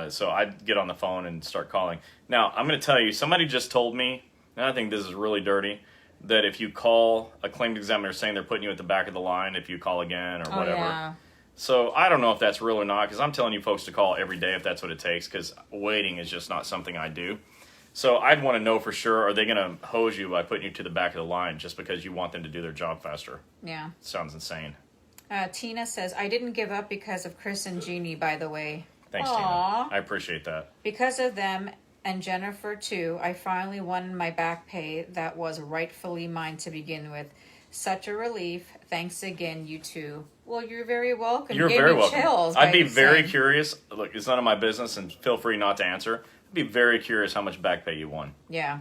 So I'd get on the phone and start calling. Now, I'm going to tell you, somebody just told me, and I think this is really dirty, that if you call a claims examiner saying they're putting you at the back of the line, if you call again or whatever. Yeah. So I don't know if that's real or not, because I'm telling you folks to call every day if that's what it takes, because waiting is just not something I do. So I'd want to know for sure, are they going to hose you by putting you to the back of the line just because you want them to do their job faster? Yeah. Sounds insane. Tina says, I didn't give up because of Chris and Jeannie, by the way. Thanks, Aww. Tina. I appreciate that. Because of them and Jennifer too, I finally won my back pay that was rightfully mine to begin with. Such a relief. Thanks again, you two. Well, you're very welcome. You're very welcome. I'd be very curious. Look, it's none of my business, and feel free not to answer. I'd be very curious how much back pay you won. Yeah.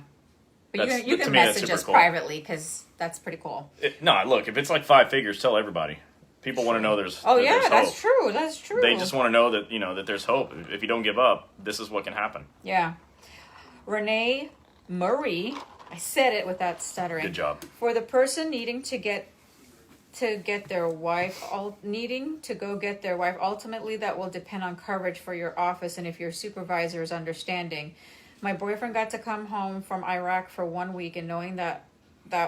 But you can message us privately, because that's pretty cool. No, look, if it's like 5 figures, tell everybody. People want to know there's Oh, that yeah, there's hope. that's true. That's true. They just want to know that, that there's hope. If you don't give up, this is what can happen. Yeah. Renee Murray, I said it without stuttering. Good job. For the person needing to get their wife, ultimately that will depend on coverage for your office and if your supervisor is understanding. My boyfriend got to come home from Iraq for 1 week, and knowing that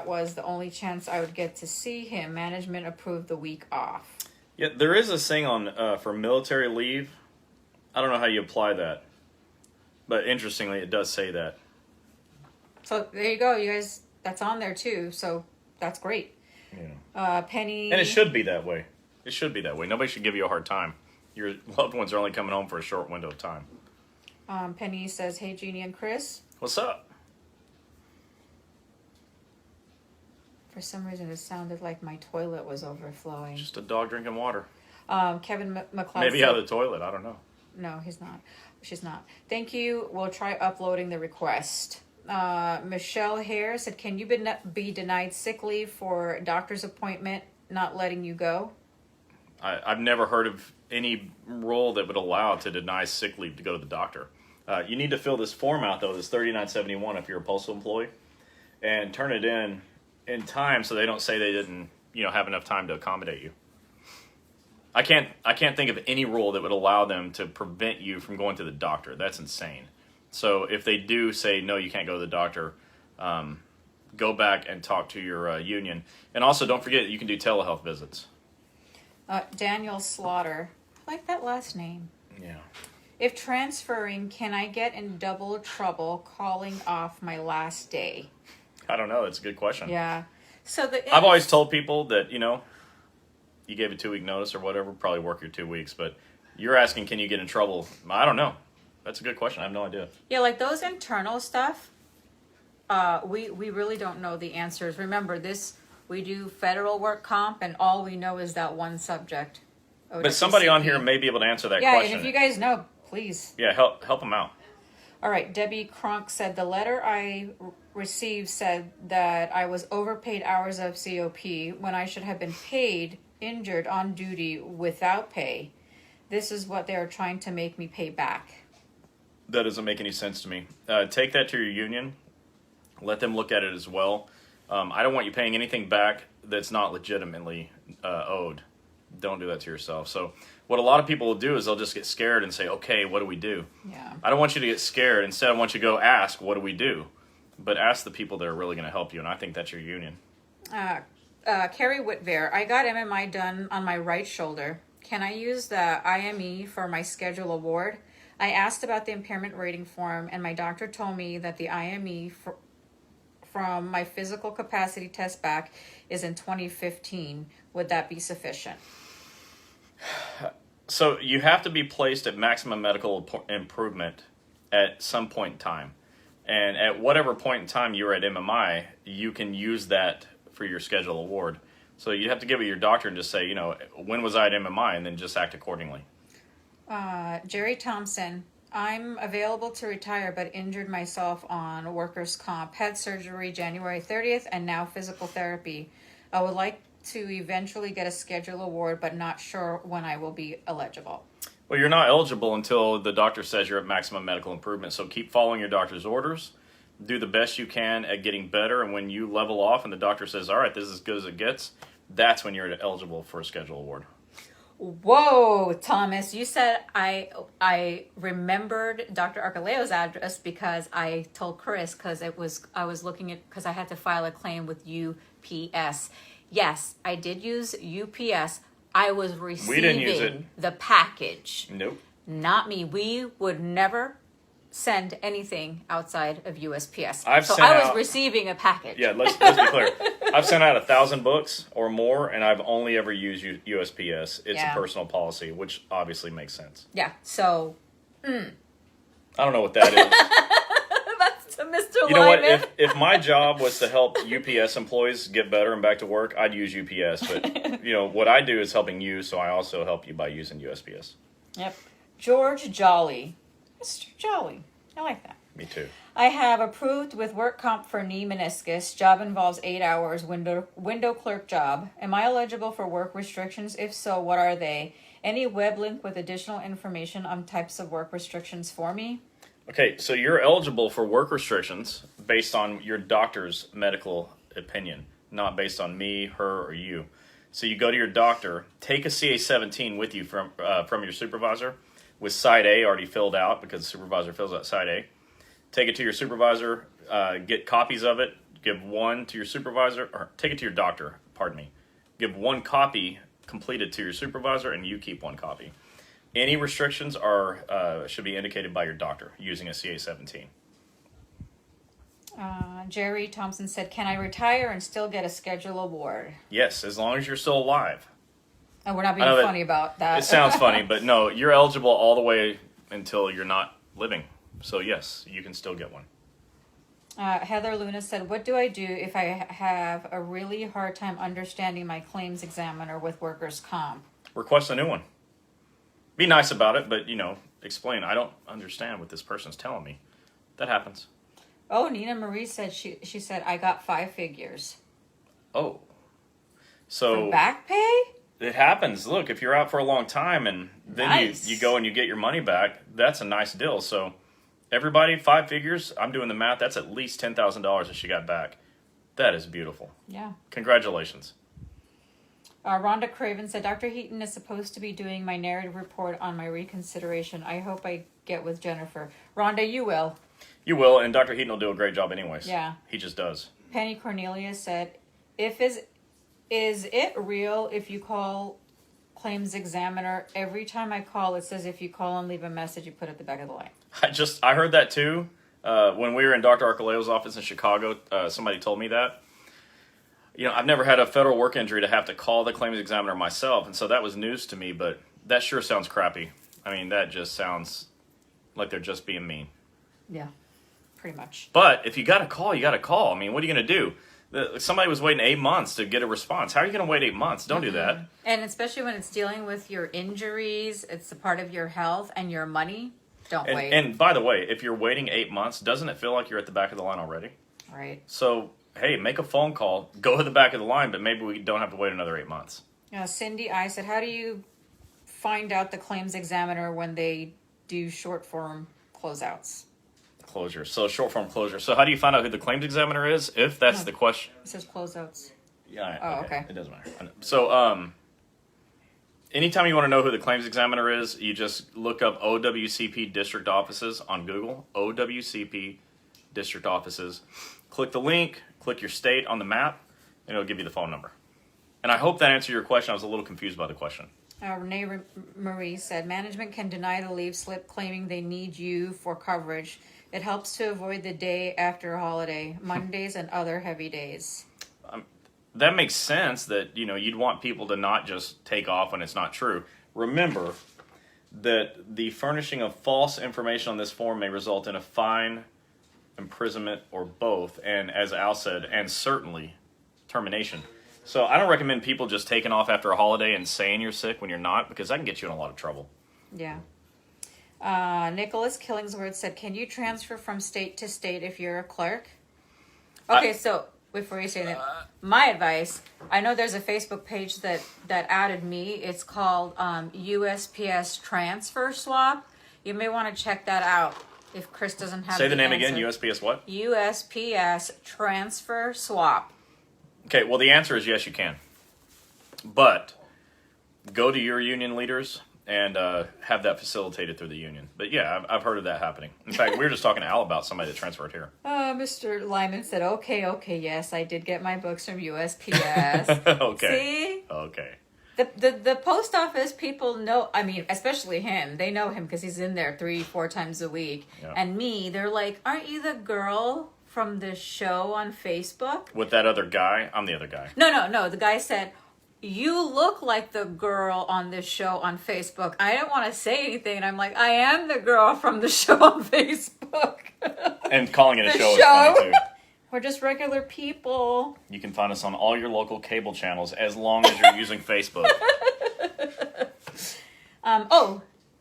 was the only chance I would get to see him, management approved the week off. Yeah, there is a thing on for military leave. I don't know how you apply that, but interestingly, it does say that. So there you go, you guys. That's on there too. So that's great. Yeah. Penny. And it should be that way. It should be that way. Nobody should give you a hard time. Your loved ones are only coming home for a short window of time. Penny says, "Hey, Jeannie and Chris. What's up?" For some reason, it sounded like my toilet was overflowing. Just a dog drinking water. Kevin McLeod. Maybe out of the toilet. I don't know. No, he's not. She's not. Thank you. We'll try uploading the request. Michelle Hare said, can you be denied sick leave for doctor's appointment, not letting you go? I've never heard of any rule that would allow to deny sick leave to go to the doctor. You need to fill this form out, though, this 3971 if you're a postal employee, and turn it in time so they don't say they didn't have enough time to accommodate you. I can't think of any rule that would allow them to prevent you from going to the doctor. That's insane. So if they do say, no, you can't go to the doctor, go back and talk to your union. And also, don't forget, you can do telehealth visits. Daniel Slaughter. I like that last name. Yeah. If transferring, can I get in double trouble calling off my last day? I don't know. That's a good question. Yeah. So I've always told people that, you gave a 2-week notice or whatever, probably work your 2 weeks, but you're asking, can you get in trouble? I don't know. That's a good question. I have no idea. Yeah, like those internal stuff, we really don't know the answers. Remember, we do federal work comp, and all we know is that one subject. But somebody on here may be able to answer that question. Yeah, and if you guys know, please. Yeah, help them out. All right, Debbie Cronk said, the letter I received said that I was overpaid hours of COP when I should have been paid, injured on duty without pay. This is what they are trying to make me pay back. That doesn't make any sense to me. Take that to your union. Let them look at it as well. I don't want you paying anything back that's not legitimately owed. Don't do that to yourself. So what a lot of people will do is they'll just get scared and say, okay, what do we do? Yeah. I don't want you to get scared. Instead, I want you to go ask, what do we do? But ask the people that are really going to help you, and I think that's your union. Carrie Whitver, I got MMI done on my right shoulder. Can I use the IME for my schedule award? I asked about the impairment rating form, and my doctor told me that the IME from my physical capacity test back is in 2015. Would that be sufficient? So you have to be placed at maximum medical improvement at some point in time. And at whatever point in time you're at MMI, you can use that for your schedule award. So you have to give it your doctor and just say, when was I at MMI, and then just act accordingly. Jerry Thompson, I'm available to retire but injured myself on workers' comp. Had surgery January 30th and now physical therapy. I would like to eventually get a schedule award but not sure when I will be eligible. Well, you're not eligible until the doctor says you're at maximum medical improvement. So keep following your doctor's orders. Do the best you can at getting better. And when you level off and the doctor says, all right, this is as good as it gets, that's when you're eligible for a schedule award. Whoa, Thomas, you said I remembered Dr. Archeleo's address because I told Chris because I was looking at because I had to file a claim with UPS. Yes, I did use UPS. I was receiving We didn't use it. The package. Nope. Not me. We would never send anything outside of USPS. I was receiving a package. Yeah, let's be clear. I've sent out 1,000 books or more, and I've only ever used USPS. It's a personal policy, which obviously makes sense. Yeah, so... I don't know what that is. That's to Mr. You know what? If my job was to help UPS employees get better and back to work, I'd use UPS. But, what I do is helping you, so I also help you by using USPS. Yep. George Jolly. Mr. Jolly. I like that. Me too. I have approved with work comp for knee meniscus. Job involves 8 hours. Window clerk job. Am I eligible for work restrictions? If so, what are they? Any web link with additional information on types of work restrictions for me? Okay, so you're eligible for work restrictions based on your doctor's medical opinion, not based on me, her, or you. So you go to your doctor, take a CA-17 with you from your supervisor with Side A already filled out because the supervisor fills out Side A. Take it to your supervisor, get copies of it, give one to your supervisor, or take it to your doctor, pardon me. Give one copy completed to your supervisor, and you keep one copy. Any restrictions should be indicated by your doctor using a CA-17. Jerry Thompson said, can I retire and still get a schedule award? Yes, as long as you're still alive. And we're not being funny about that. It sounds funny, but no, you're eligible all the way until you're not living. So yes, you can still get one. Heather Luna said, what do I do if I have a really hard time understanding my claims examiner with workers' comp? Request a new one. Be nice about it, but, explain. I don't understand what this person's telling me. That happens. Oh, Nina Marie said, she said, I got 5 figures. Oh. So For back pay? it happens. Look, if you're out for a long time and then Nice. you go and you get your money back, that's a nice deal. So everybody, 5 figures, I'm doing the math, that's at least $10,000 that she got back. That is beautiful. Yeah. Congratulations. Rhonda Craven said, Dr. Heaton is supposed to be doing my narrative report on my reconsideration. I hope I get with Jennifer. Rhonda, you will. You will, and Dr. Heaton will do a great job anyways. Yeah. He just does. Penny Cornelia said, is it real if you call claims examiner? Every time I call, it says if you call and leave a message, you put it at the back of the line. I heard that too. When we were in Dr. Arcaleo's office in Chicago, somebody told me that. I've never had a federal work injury to have to call the claims examiner myself, and so that was news to me, but that sure sounds crappy. I mean, that just sounds like they're just being mean. Yeah, pretty much. But if you got to call, you got to call. I mean, what are you going to do? Somebody was waiting 8 months to get a response. How are you going to wait 8 months? Don't do that. And especially when it's dealing with your injuries, it's a part of your health and your money. Don't wait. And by the way, if you're waiting 8 months, doesn't it feel like you're at the back of the line already? Right. So, hey, make a phone call, go to the back of the line, but maybe we don't have to wait another 8 months. Cindy I said, how do you find out the claims examiner when they do short form closeouts? Closure. So, short form closure. So, how do you find out who the claims examiner is? If that's the question. It says closeouts. Yeah. Okay. It doesn't matter. So, anytime you want to know who the claims examiner is, you just look up OWCP district offices on Google. OWCP district offices. Click the link, click your state on the map, and it'll give you the phone number. And I hope that answered your question. I was a little confused by the question. Renee Marie said, management can deny the leave slip claiming they need you for coverage. It helps to avoid the day after a holiday, Mondays and other heavy days. That makes sense that, you'd want people to not just take off when it's not true. Remember that the furnishing of false information on this form may result in a fine, imprisonment, or both, and as Al said, and certainly termination. So I don't recommend people just taking off after a holiday and saying you're sick when you're not, because that can get you in a lot of trouble. Yeah. Nicholas Killingsworth said, can you transfer from state to state if you're a clerk? Okay, so before you say that, my advice, I know there's a Facebook page that added me. It's called USPS Transfer Swap. You may want to check that out if Chris doesn't have Say the name answer. again, USPS what? USPS Transfer Swap. Okay, well, the answer is yes, you can. But go to your union leaders and have that facilitated through the union. But yeah, I've heard of that happening. In fact, we were just talking to Al about somebody that transferred here. Mr. Lyman said, okay, yes, I did get my books from USPS. Okay. See? Okay. The post office people know, I mean, especially him. They know him because he's in there 3-4 times a week. Yeah. And me, they're like, aren't you the girl from the show on Facebook? With that other guy, I'm the other guy. No. The guy said, you look like the girl on this show on Facebook. I didn't want to say anything. And I'm like, I am the girl from the show on Facebook. And calling it a The show is funny too. We're just regular people. You can find us on all your local cable channels as long as you're using Facebook.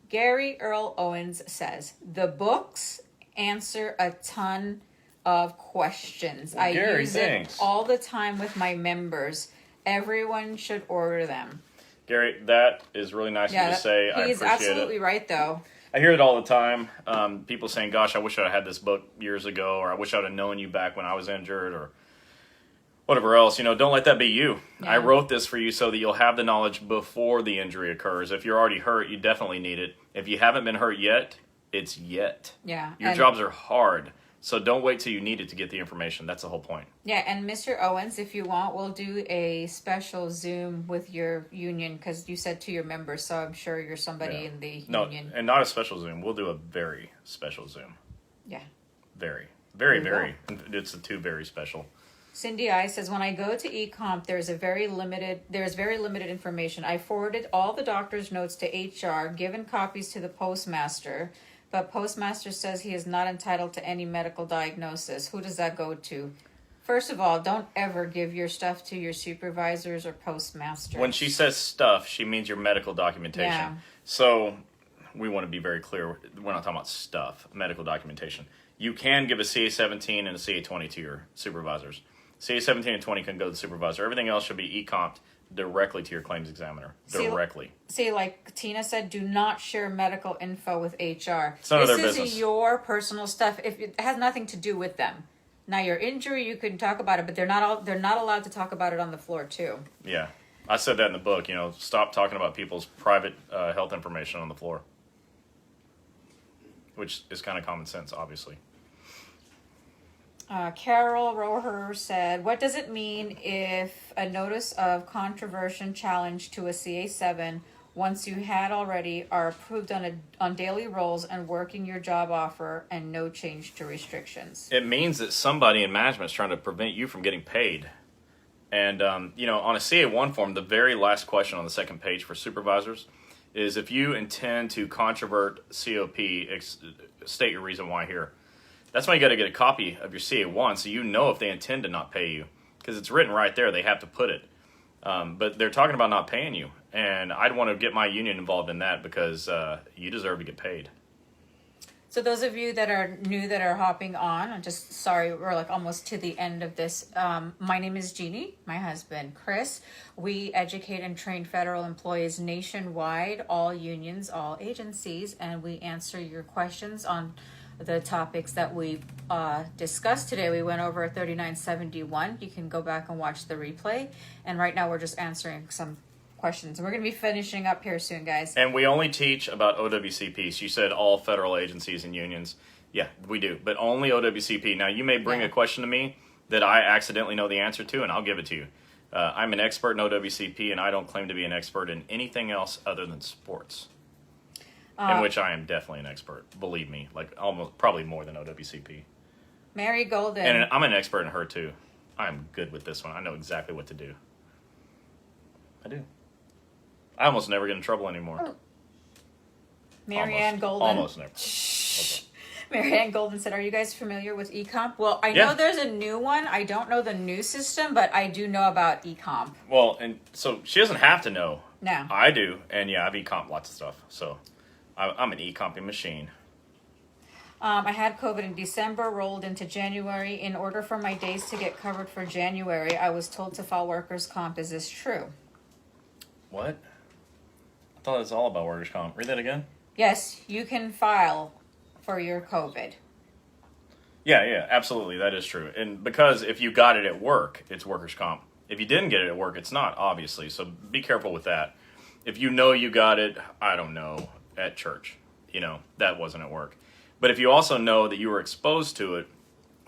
Gary Earl Owens says, the books answer a ton of questions. Well, Gary, I use thanks. it all the time with my members. Everyone should order them. Gary, that is really nice of you to say. I He's appreciate absolutely it. right, though. I hear it all the time. People saying, gosh, I wish I had this book years ago, or I wish I would have known you back when I was injured, or whatever else. Don't let that be you. Yeah. I wrote this for you so that you'll have the knowledge before the injury occurs. If you're already hurt, you definitely need it. If you haven't been hurt yet, it's yet. Yeah. Your jobs are hard. So don't wait till you need it to get the information. That's the whole point. Yeah, and Mr. Owens, if you want, we'll do a special Zoom with your union because you said to your members, so I'm sure you're somebody in the union. And not a special Zoom. We'll do a very special Zoom. Yeah. Very. Very. It's the two very special. Cindy I says, when I go to eComp, there's very limited information. I forwarded all the doctor's notes to HR, given copies to the postmaster. But postmaster says he is not entitled to any medical diagnosis. Who does that go to? First of all, don't ever give your stuff to your supervisors or postmasters. When she says stuff, she means your medical documentation. Yeah. So we want to be very clear. We're not talking about stuff, medical documentation. You can give a CA-17 and a CA-20 to your supervisors. CA-17 and 20 can go to the supervisor. Everything else should be e-comped directly to your claims examiner. Directly. See, like Tina said, do not share medical info with HR. It's none of their This business. is your personal stuff. If it has nothing to do with them. Now, your injury, you can talk about it, but they're not allowed to talk about it on the floor too. Yeah. I said that in the book, stop talking about people's private health information on the floor. Which is kind of common sense, obviously. Carol Roher said, what does it mean if a notice of controversial challenge to a CA7 once you had already are approved on daily rolls and working your job offer and no change to restrictions? It means that somebody in management is trying to prevent you from getting paid. And, on a CA1 form, the very last question on the second page for supervisors is if you intend to controvert COP, state your reason why here. That's why you got to get a copy of your CA1 so you know if they intend to not pay you. Because it's written right there. They have to put it. But they're talking about not paying you. And I'd want to get my union involved in that because you deserve to get paid. So those of you that are new that are hopping on, I'm just sorry, we're like almost to the end of this. My name is Gini, my husband Chris. We educate and train federal employees nationwide, all unions, all agencies, and we answer your questions on the topics that we discussed today. We went over 3971. You can go back and watch the replay. And right now we're just answering some questions. We're going to be finishing up here soon, guys. And we only teach about OWCP. So you said all federal agencies and unions. Yeah, we do, but only OWCP. Now, you may bring a question to me that I accidentally know the answer to, and I'll give it to you. I'm an expert in OWCP, and I don't claim to be an expert in anything else other than sports, in which I am definitely an expert. Believe me, like almost probably more than OWCP. Mary Golden. And I'm an expert in her, too. I'm good with this one. I know exactly what to do. I do. I almost never get in trouble anymore. Marianne Golden. Almost never. Okay. Marianne Golden said, are you guys familiar with eComp? Well, I know there's a new one. I don't know the new system, but I do know about eComp. Well, and so she doesn't have to know. No. I do. And yeah, I've e-comped lots of stuff. So I'm an e-comping machine. I had COVID in December, rolled into January. In order for my days to get covered for January, I was told to file workers' comp. Is this true? What? I thought it was all about workers' comp. Read that again? Yes, you can file for your COVID. Yeah, absolutely. That is true. And because if you got it at work, it's workers' comp. If you didn't get it at work, it's not, obviously. So be careful with that. If you know you got it, I don't know, at church, that wasn't at work. But if you also know that you were exposed to it,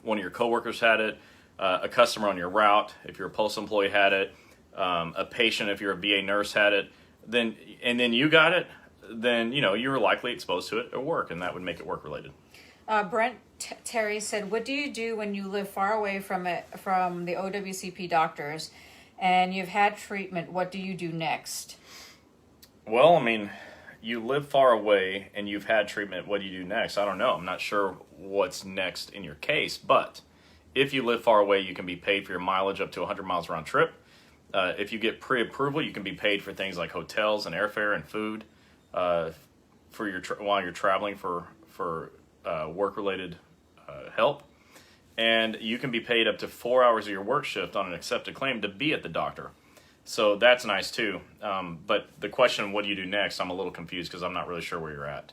one of your coworkers had it, a customer on your route, if you're a Pulse employee had it, a patient, if you're a VA nurse had it, then you got it, then, you were likely exposed to it at work, and that would make it work-related. Brent Terry said, what do you do when you live far away from the OWCP doctors and you've had treatment? What do you do next? Well, I mean, you live far away and you've had treatment. What do you do next? I don't know. I'm not sure what's next in your case, but if you live far away, you can be paid for your mileage up to 100 miles round trip. If you get pre-approval, you can be paid for things like hotels and airfare and food for your while you're traveling for work-related help. And you can be paid up to 4 hours of your work shift on an accepted claim to be at the doctor. So that's nice too. But the question, what do you do next? I'm a little confused because I'm not really sure where you're at.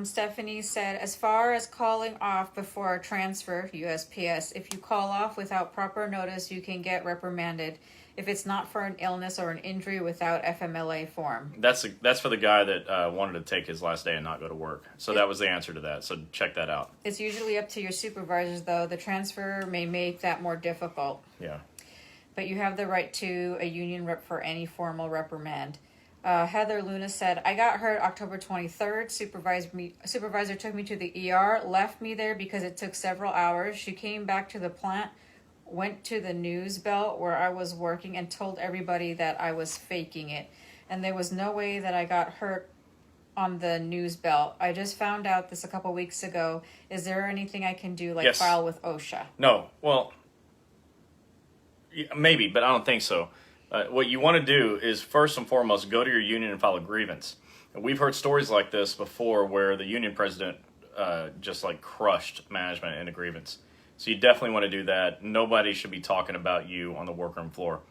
Stephanie said, as far as calling off before a transfer, USPS, if you call off without proper notice, you can get reprimanded if it's not for an illness or an injury without FMLA form. That's for the guy that wanted to take his last day and not go to work. So that was the answer to that. So check that out. It's usually up to your supervisors, though. The transfer may make that more difficult. Yeah. But you have the right to a union rep for any formal reprimand. Heather Luna said, I got hurt October 23rd. Supervisor took me to the ER, left me there because it took several hours. She came back to the plant, went to the news belt where I was working and told everybody that I was faking it. And there was no way that I got hurt on the news belt. I just found out this a couple weeks ago. Is there anything I can do, like Yes. file with OSHA? No, well, maybe, but I don't think so. What you want to do is first and foremost go to your union and file a grievance. And we've heard stories like this before where the union president just like crushed management in a grievance. So you definitely want to do that. Nobody should be talking about you on the workroom floor.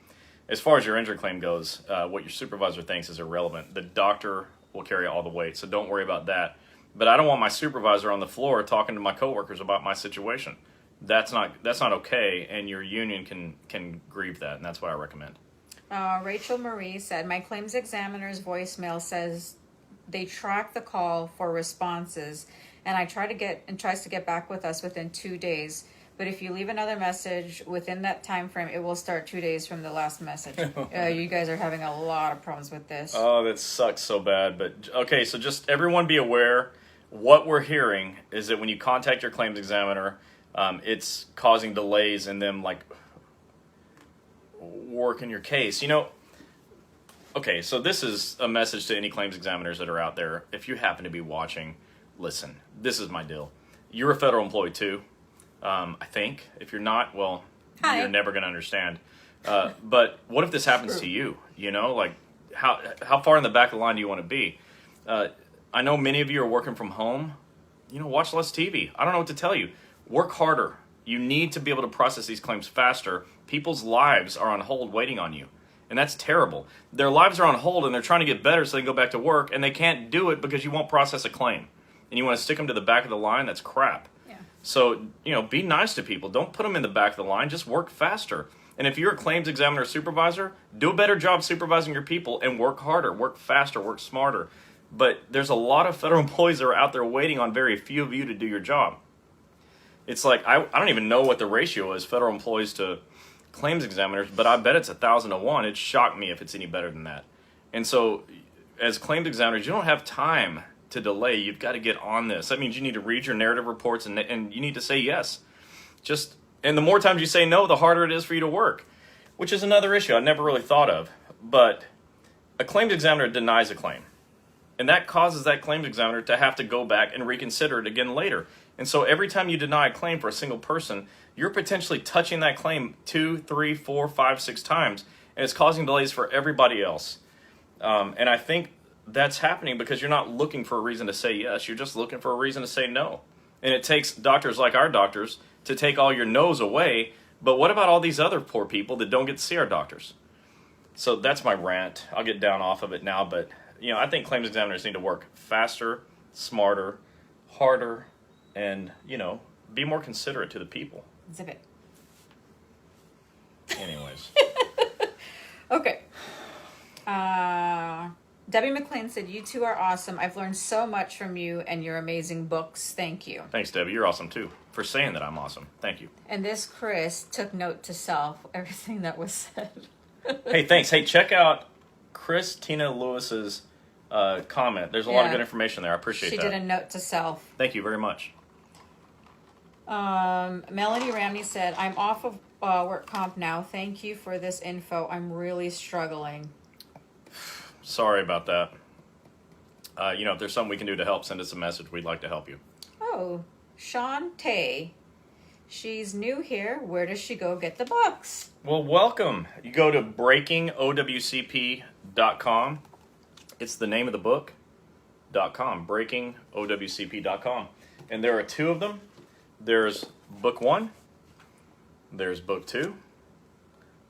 As far as your injury claim goes, what your supervisor thinks is irrelevant. The doctor will carry all the weight, so don't worry about that. But I don't want my supervisor on the floor talking to my coworkers about my situation. That's not okay, and your union can grieve that, and that's what I recommend. Rachel Marie said, my claims examiner's voicemail says they track the call for responses, and tries to get back with us within 2 days. But if you leave another message within that time frame, it will start 2 days from the last message. You guys are having a lot of problems with this. Oh, that sucks so bad. But okay, so just everyone be aware. What we're hearing is that when you contact your claims examiner, it's causing delays in them like working your case. Okay, so this is a message to any claims examiners that are out there. If you happen to be watching, listen, this is my deal. You're a federal employee too. I think. If you're not, well, Hi. You're never going to understand. But what if this happens to you? Like how far in the back of the line do you want to be? I know many of you are working from home. Watch less TV. I don't know what to tell you. Work harder. You need to be able to process these claims faster. People's lives are on hold waiting on you. And that's terrible. Their lives are on hold and they're trying to get better so they can go back to work, and they can't do it because you won't process a claim. And you want to stick them to the back of the line? That's crap. So, be nice to people. Don't put them in the back of the line. Just work faster. And if you're a claims examiner or supervisor, do a better job supervising your people and work harder, work faster, work smarter. But there's a lot of federal employees that are out there waiting on very few of you to do your job. It's like, I don't even know what the ratio is, federal employees to claims examiners, but I bet it's 1,000 to 1. It'd shock me if it's any better than that. And so, as claims examiners, you don't have time to delay. You've got to get on this. That means you need to read your narrative reports and you need to say yes. And the more times you say no, the harder it is for you to work, which is another issue I never really thought of. But a claims examiner denies a claim, and that causes that claims examiner to have to go back and reconsider it again later. And so every time you deny a claim for a single person, you're potentially touching that claim 2, 3, 4, 5, 6 times, and it's causing delays for everybody else. And I think that's happening because you're not looking for a reason to say yes. You're just looking for a reason to say no. And it takes doctors like our doctors to take all your no's away. But what about all these other poor people that don't get to see our doctors? So that's my rant. I'll get down off of it now. But, I think claims examiners need to work faster, smarter, harder, and, be more considerate to the people. Zip it. Anyways. Okay. Debbie McLean said, you two are awesome. I've learned so much from you and your amazing books. Thank you. Thanks, Debbie. You're awesome, too, for saying that I'm awesome. Thank you. And this Chris took note to self, everything that was said. Hey, thanks. Hey, check out Christina Lewis's comment. There's a lot of good information there. I appreciate that. She did a note to self. Thank you very much. Melanie Ramney said, I'm off of work comp now. Thank you for this info. I'm really struggling. Sorry about that. If there's something we can do to help, send us a message. We'd like to help you. Oh, Shantae. She's new here. Where does she go get the books? Well, welcome. You go to breakingowcp.com. It's the name of the book, .com, breakingowcp.com. And there are 2 of them. There's book 1. There's book 2.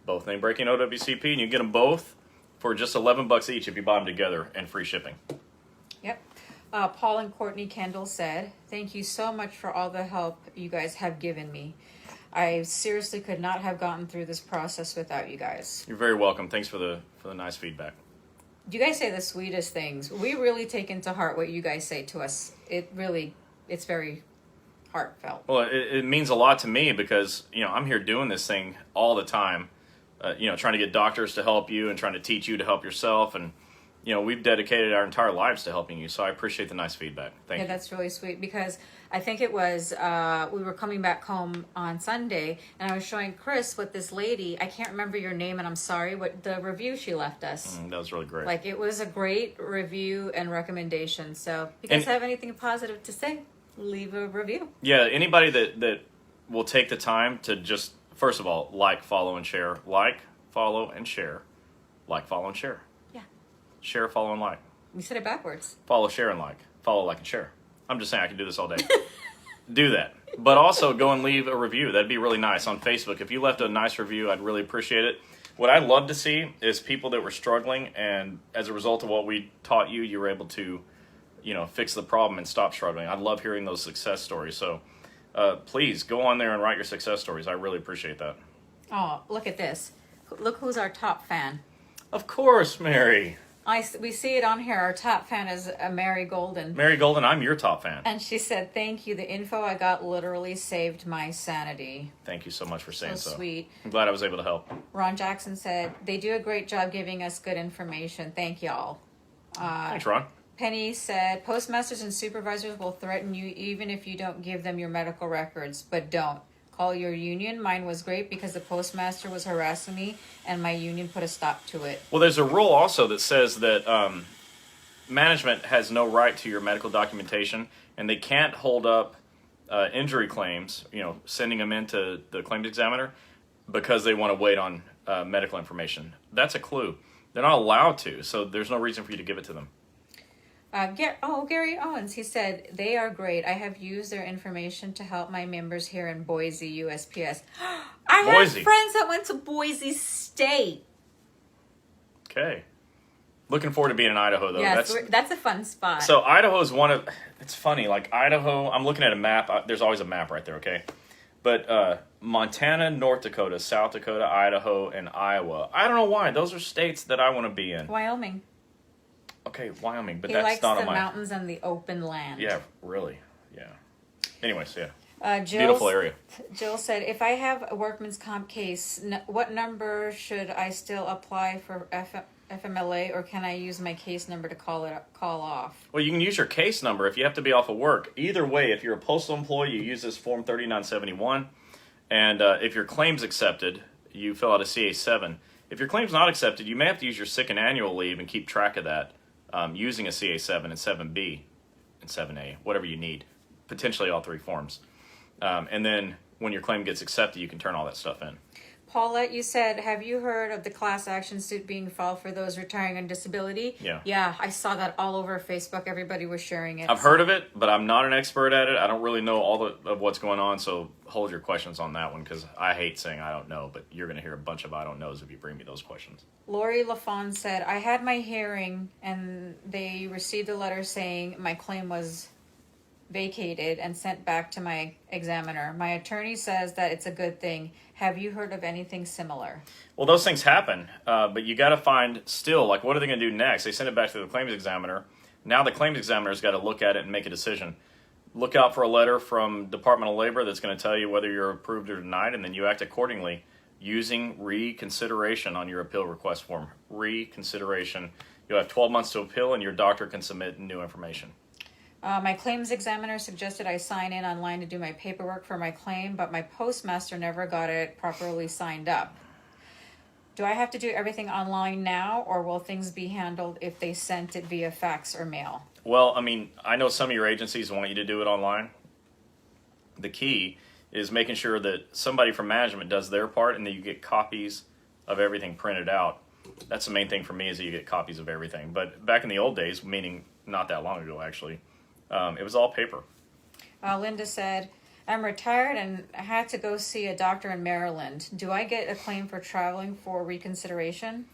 Both named Breaking OWCP, and you get them both for just $11 each if you buy them together, and free shipping. Yep. Paul and Courtney Kendall said, thank you so much for all the help you guys have given me. I seriously could not have gotten through this process without you guys. You're very welcome. Thanks for the nice feedback. You guys say the sweetest things. We really take into heart what you guys say to us. It's very heartfelt. Well, it means a lot to me because, I'm here doing this thing all the time. Trying to get doctors to help you and trying to teach you to help yourself. And, we've dedicated our entire lives to helping you. So I appreciate the nice feedback. Thank you. That's really sweet because I think it was, we were coming back home on Sunday, and I was showing Chris what this lady, I can't remember your name, and I'm sorry, what the review she left us. That was really great. Like, it was a great review and recommendation. So if you guys have anything positive to say, leave a review. Yeah, anybody that will take the time to just, first of all, like, follow, and share. Like, follow, and share. Like, follow, and share. Yeah. Share, follow, and like. You said it backwards. Follow, share, and like. Follow, like, and share. I'm just saying I can do this all day. Do that. But also go and leave a review. That'd be really nice on Facebook. If you left a nice review, I'd really appreciate it. What I'd love to see is people that were struggling, and as a result of what we taught you, you were able to, fix the problem and stop struggling. I love hearing those success stories. So please go on there and write your success stories. I really appreciate that. Oh, look at this. Look who's our top fan. Of course, Mary. We see it on here. Our top fan is Mary Golden. Mary Golden, I'm your top fan. And she said, thank you. The info I got literally saved my sanity. Thank you so much for saying so. Sweet. I'm glad I was able to help. Ron Jackson said, they do a great job giving us good information. Thank y'all. Thanks, Ron. Penny said, postmasters and supervisors will threaten you even if you don't give them your medical records, but don't. Call your union. Mine was great because the postmaster was harassing me and my union put a stop to it. Well, there's a rule also that says that management has no right to your medical documentation, and they can't hold up injury claims, sending them into the claims examiner because they want to wait on medical information. That's a clue. They're not allowed to, so there's no reason for you to give it to them. Gary Owens, he said, they are great. I have used their information to help my members here in Boise, USPS. I have friends that went to Boise State. Okay. Looking forward to being in Idaho, though. Yes, that's a fun spot. So Idaho is it's funny, like Idaho, I'm looking at a map. There's always a map right there, okay? But Montana, North Dakota, South Dakota, Idaho, and Iowa. I don't know why. Those are states that I want to be in. Wyoming. Okay, Wyoming, but he that's not on my... He likes the mountains and the open land. Yeah, really, yeah. Anyways, yeah. Beautiful area. Jill said, if I have a workman's comp case, what number should I still apply for FMLA, or can I use my case number to call off? Well, you can use your case number if you have to be off of work. Either way, if you're a postal employee, you use this Form 3971, and if your claim's accepted, you fill out a CA7. If your claim's not accepted, you may have to use your sick and annual leave and keep track of that. Using a CA7 and 7B and 7A, whatever you need, potentially all three forms. And then when your claim gets accepted, you can turn all that stuff in. Paulette, you said, have you heard of the class action suit being filed for those retiring on disability? Yeah. Yeah, I saw that all over Facebook. Everybody was sharing it. I've heard of it, but I'm not an expert at it. I don't really know all of what's going on, so hold your questions on that one, because I hate saying I don't know, but you're going to hear a bunch of I don't knows if you bring me those questions. Lori LaFawn said, I had my hearing, and they received a letter saying my claim was vacated and sent back to my examiner. My attorney says that it's a good thing. Have you heard of anything similar? Well, those things happen, but you got to find still, like, what are they going to do next? They send it back to the claims examiner. Now the claims examiner's got to look at it and make a decision. Look out for a letter from Department of Labor that's going to tell you whether you're approved or denied, and then you act accordingly using reconsideration on your appeal request form. Reconsideration. You'll have 12 months to appeal, and your doctor can submit new information. My claims examiner suggested I sign in online to do my paperwork for my claim, but my postmaster never got it properly signed up. Do I have to do everything online now, or will things be handled if they sent it via fax or mail? Well, I mean, I know some of your agencies want you to do it online. The key is making sure that somebody from management does their part and that you get copies of everything printed out. That's the main thing for me, is that you get copies of everything. But back in the old days, meaning not that long ago actually, it was all paper. Linda said, I'm retired and I had to go see a doctor in Maryland. Do I get a claim for traveling for reconsideration?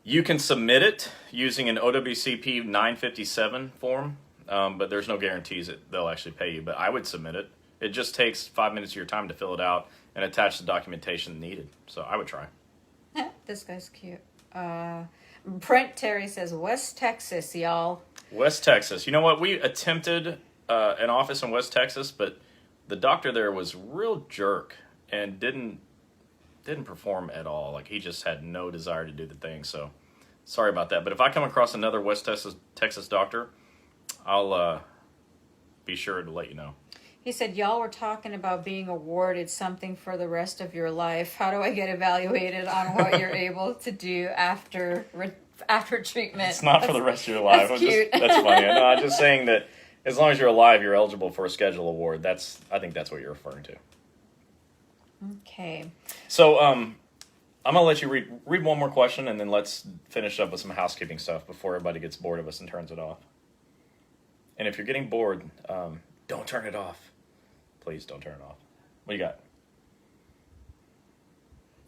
You can submit it using an OWCP 957 form, but there's no guarantees that they'll actually pay you. But I would submit it. It just takes 5 minutes of your time to fill it out and attach the documentation needed. So I would try. This guy's cute. Brent Terry says, West Texas, y'all. West Texas. You know what? We attempted an office in West Texas, but the doctor there was real jerk and didn't perform at all. Like, he just had no desire to do the thing. So sorry about that. But if I come across another West Texas doctor, I'll be sure to let you know. He said, y'all were talking about being awarded something for the rest of your life. How do I get evaluated on what you're able to do after treatment? It's not for the rest of your life. That's cute. That's funny. No, I'm just saying that as long as you're alive, you're eligible for a schedule award. I think that's what you're referring to. Okay. So I'm going to let you read one more question, and then let's finish up with some housekeeping stuff before everybody gets bored of us and turns it off. And if you're getting bored, don't turn it off. Please don't turn it off. What you got?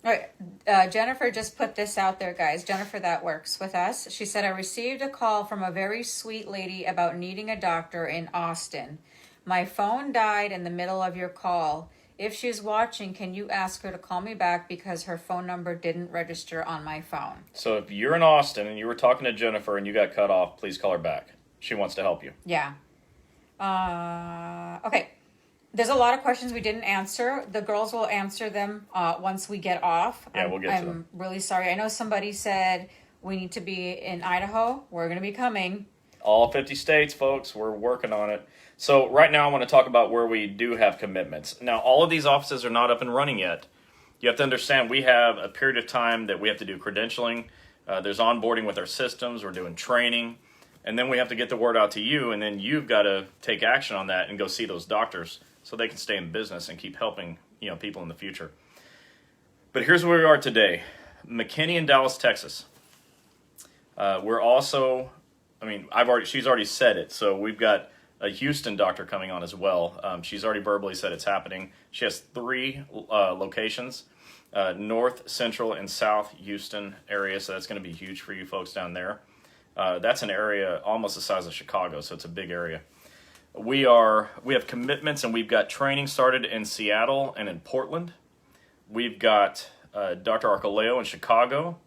All right. Jennifer just put this out there, guys. Jennifer that works with us. She said, I received a call from a very sweet lady about needing a doctor in Austin. My phone died in the middle of your call. If she's watching, can you ask her to call me back because her phone number didn't register on my phone? So if you're in Austin and you were talking to Jennifer and you got cut off, please call her back. She wants to help you. Yeah. Okay. There's a lot of questions we didn't answer. The girls will answer them once we get off. Yeah, we'll get to them. I'm really sorry. I know somebody said we need to be in Idaho. We're going to be coming. All 50 states, folks. We're working on it. So right now I want to talk about where we do have commitments. Now, all of these offices are not up and running yet. You have to understand we have a period of time that we have to do credentialing. There's onboarding with our systems. We're doing training. And then we have to get the word out to you, and then you've got to take action on that and go see those doctors so they can stay in business and keep helping people in the future. But here's where we are today. McKinney in Dallas, Texas. We're also, she's already said it, so we've got a Houston doctor coming on as well. She's already verbally said it's happening. She has 3 locations, North, Central, and South Houston area, so that's going to be huge for you folks down there. That's an area almost the size of Chicago, so it's a big area. We have commitments, and we've got training started in Seattle and in Portland. We've got Dr. Arcoleo in Chicago.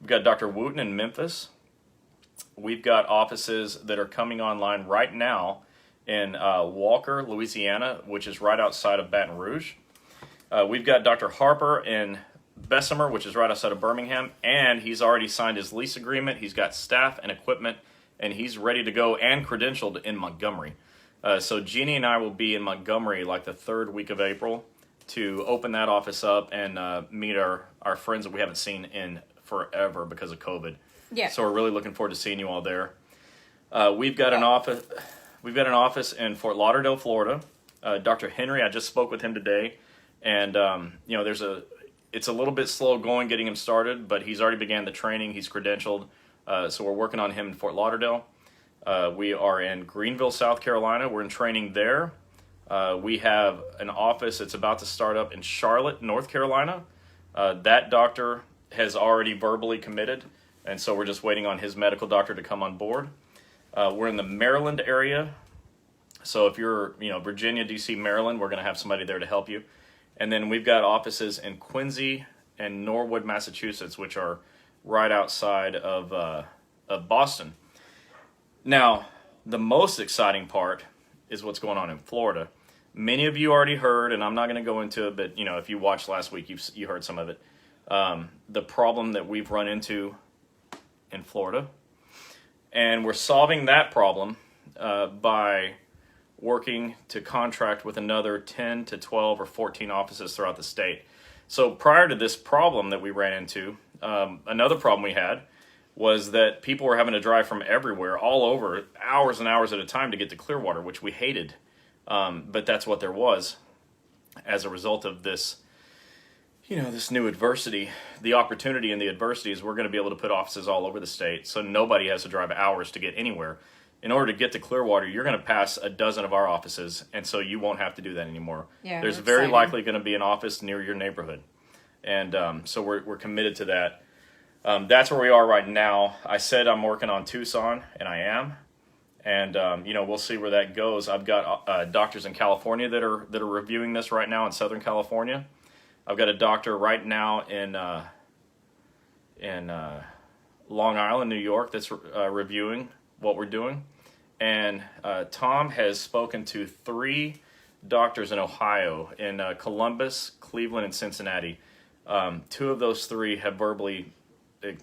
We've got Dr. Wooten in Memphis. We've got offices that are coming online right now in Walker, Louisiana, which is right outside of Baton Rouge. We've got Dr. Harper in Bessemer, which is right outside of Birmingham, and he's already signed his lease agreement. He's got staff and equipment, and he's ready to go and credentialed in Montgomery. So Gini and I will be in Montgomery like the 3rd week of April to open that office up and meet our friends that we haven't seen in forever because of COVID. Yeah. So we're really looking forward to seeing you all there. We've got an office in Fort Lauderdale, Florida. Dr. Henry, I just spoke with him today, and it's a little bit slow going getting him started, but he's already began the training. He's credentialed, so we're working on him in Fort Lauderdale. We are in Greenville, South Carolina. We're in training there. We have an office that's about to start up in Charlotte, North Carolina. That doctor has already verbally committed, and so we're just waiting on his medical doctor to come on board. We're in the Maryland area. So if you're, Virginia, D.C., Maryland, we're going to have somebody there to help you. And then we've got offices in Quincy and Norwood, Massachusetts, which are right outside of Boston. Now, the most exciting part is what's going on in Florida. Many of you already heard, and I'm not going to go into it, but if you watched last week, you heard some of it. The problem that we've run into in Florida, and we're solving that problem by working to contract with another 10 to 12 or 14 offices throughout the state. So prior to this problem that we ran into, another problem we had was that people were having to drive from everywhere, all over, hours and hours at a time to get to Clearwater, which we hated. But that's what there was as a result of this, this new adversity. The opportunity and the adversity is we're going to be able to put offices all over the state, so nobody has to drive hours to get anywhere. In order to get to Clearwater, you're going to pass a dozen of our offices, and so you won't have to do that anymore. Yeah, there's very likely going to be an office near your neighborhood, and so we're committed to that. That's where we are right now. I said I'm working on Tucson, and I am, and we'll see where that goes. I've got doctors in California that are reviewing this right now in Southern California. I've got a doctor right now in Long Island, New York, that's reviewing what we're doing. And Tom has spoken to 3 doctors in Ohio, in Columbus, Cleveland, and Cincinnati. 2 of those 3 have verbally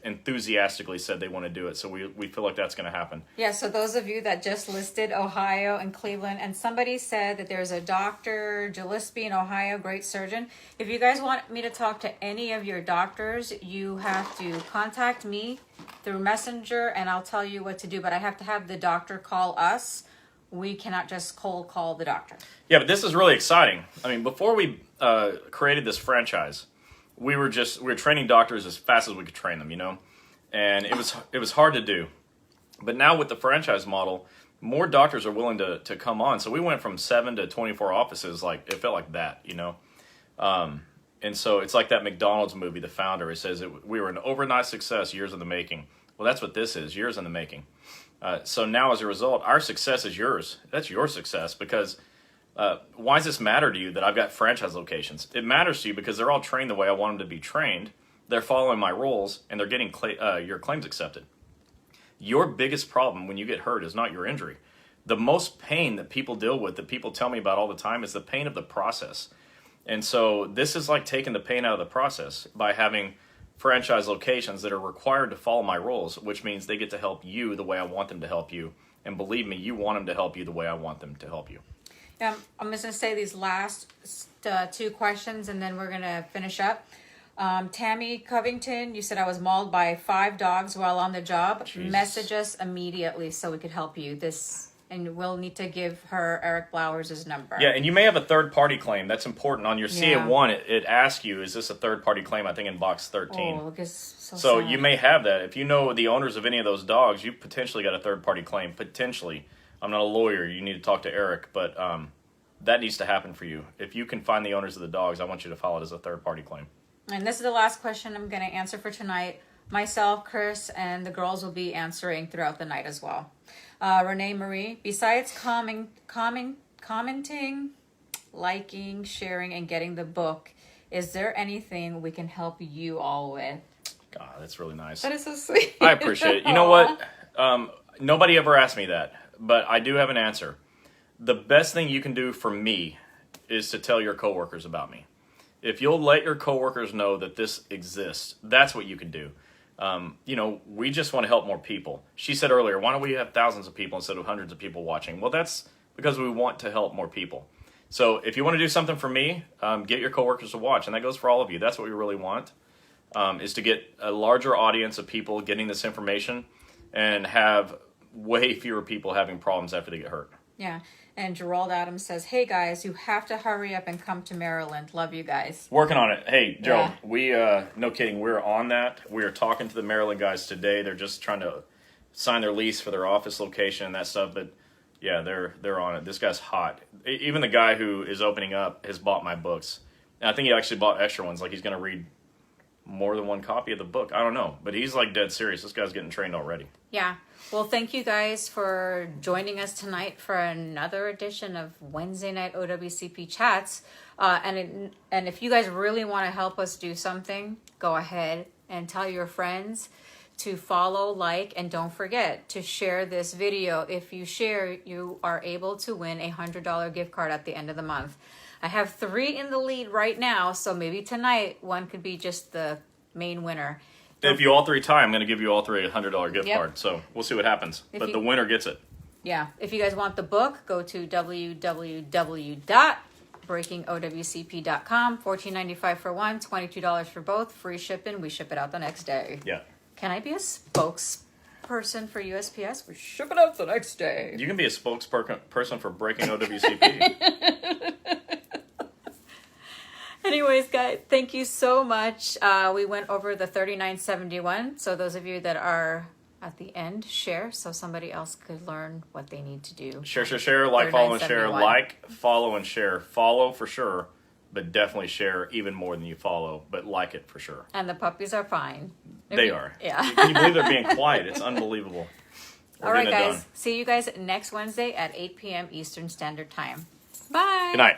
enthusiastically said they want to do it. So we feel like that's going to happen. Yeah, so those of you that just listed Ohio and Cleveland, and somebody said that there's a Dr. Gillespie in Ohio, great surgeon. If you guys want me to talk to any of your doctors, you have to contact me through Messenger, and I'll tell you what to do. But I have to have the doctor call us. We cannot just cold call the doctor. Yeah, but this is really exciting. I mean, before we created this franchise, we were training doctors as fast as we could train them, you know, and it was hard to do. But now with the franchise model, more doctors are willing to come on. So we went from 7 to 24 offices, like it felt like that, you know. And so it's like that McDonald's movie, The Founder. It says we were an overnight success, years in the making. Well, that's what this is, years in the making. So now as a result, our success is yours. That's your success because why does this matter to you that I've got franchise locations? It matters to you because they're all trained the way I want them to be trained. They're following my rules and they're getting your claims accepted. Your biggest problem when you get hurt is not your injury. The most pain that people deal with, that people tell me about all the time, is the pain of the process. And so this is like taking the pain out of the process by having franchise locations that are required to follow my rules, which means they get to help you the way I want them to help you. And believe me, you want them to help you the way I want them to help you. I'm just going to say these last 2 questions, and then we're going to finish up. Tammy Covington, you said I was mauled by 5 dogs while on the job. Jesus. Message us immediately so we could help you. And we'll need to give her Eric Blowers' number. Yeah, and you may have a third-party claim. That's important. On your CA1, it asks you, is this a third-party claim? I think in box 13. Oh, it's so So sad. you may have that. If you know the owners of any of those dogs, you potentially got a third-party claim. Potentially. I'm not a lawyer. You need to talk to Eric, but that needs to happen for you. If you can find the owners of the dogs, I want you to file it as a third-party claim. And this is the last question I'm going to answer for tonight. Myself, Chris, and the girls will be answering throughout the night as well. Renee Marie, besides commenting, liking, sharing, and getting the book, is there anything we can help you all with? God, that's really nice. That is so sweet. I appreciate it. You know what? Nobody ever asked me that, but I do have an answer. The best thing you can do for me is to tell your coworkers about me. If you'll let your coworkers know that this exists, that's what you can do. You know, we just want to help more people. She said earlier, why don't we have thousands of people instead of hundreds of people watching? Well, that's because we want to help more people. So if you want to do something for me, get your coworkers to watch. And that goes for all of you. That's what we really want, is to get a larger audience of people getting this information and have way fewer people having problems after they get hurt. Yeah. And Gerald Adams says, hey, guys, you have to hurry up and come to Maryland. Love you guys. Working on it. Hey, Gerald, Yeah. we, no kidding, we're on that. We are talking to the Maryland guys today. They're just trying to sign their lease for their office location and that stuff. But, yeah, they're on it. This guy's hot. Even the guy who is opening up has bought my books. And I think he actually bought extra ones. Like, he's going to read more than one copy of the book. I don't know. But he's, like, dead serious. This guy's getting trained already. Yeah. Well, thank you guys for joining us tonight for another edition of Wednesday Night OWCP Chats. And if you guys really want to help us do something, go ahead and tell your friends to follow, like, and don't forget to share this video. If you share, you are able to win a $100 gift card at the end of the month. I have 3 in the lead right now, so maybe tonight one could be just the main winner. If you all 3 tie, I'm going to give you all 3 a $100 gift Yep. card. So we'll see what happens. But the winner gets it. Yeah. If you guys want the book, go to www.breakingowcp.com. $14.95 for one, $22 for both. Free shipping. We ship it out the next day. Yeah. Can I be a spokesperson for USPS? We ship it out the next day. You can be a spokesperson for Breaking OWCP. Anyways, guys, thank you so much. We went over the 3971. So those of you that are at the end, share so somebody else could learn what they need to do. Share, like, follow, and share. 3971. Like, follow, and share. Follow for sure, but definitely share even more than you follow, but like it for sure. And the puppies are fine. They are. Yeah. Can you believe they're being quiet? It's unbelievable. All right, getting it guys. done. See you guys next Wednesday at 8 p.m. Eastern Standard Time. Bye. Good night.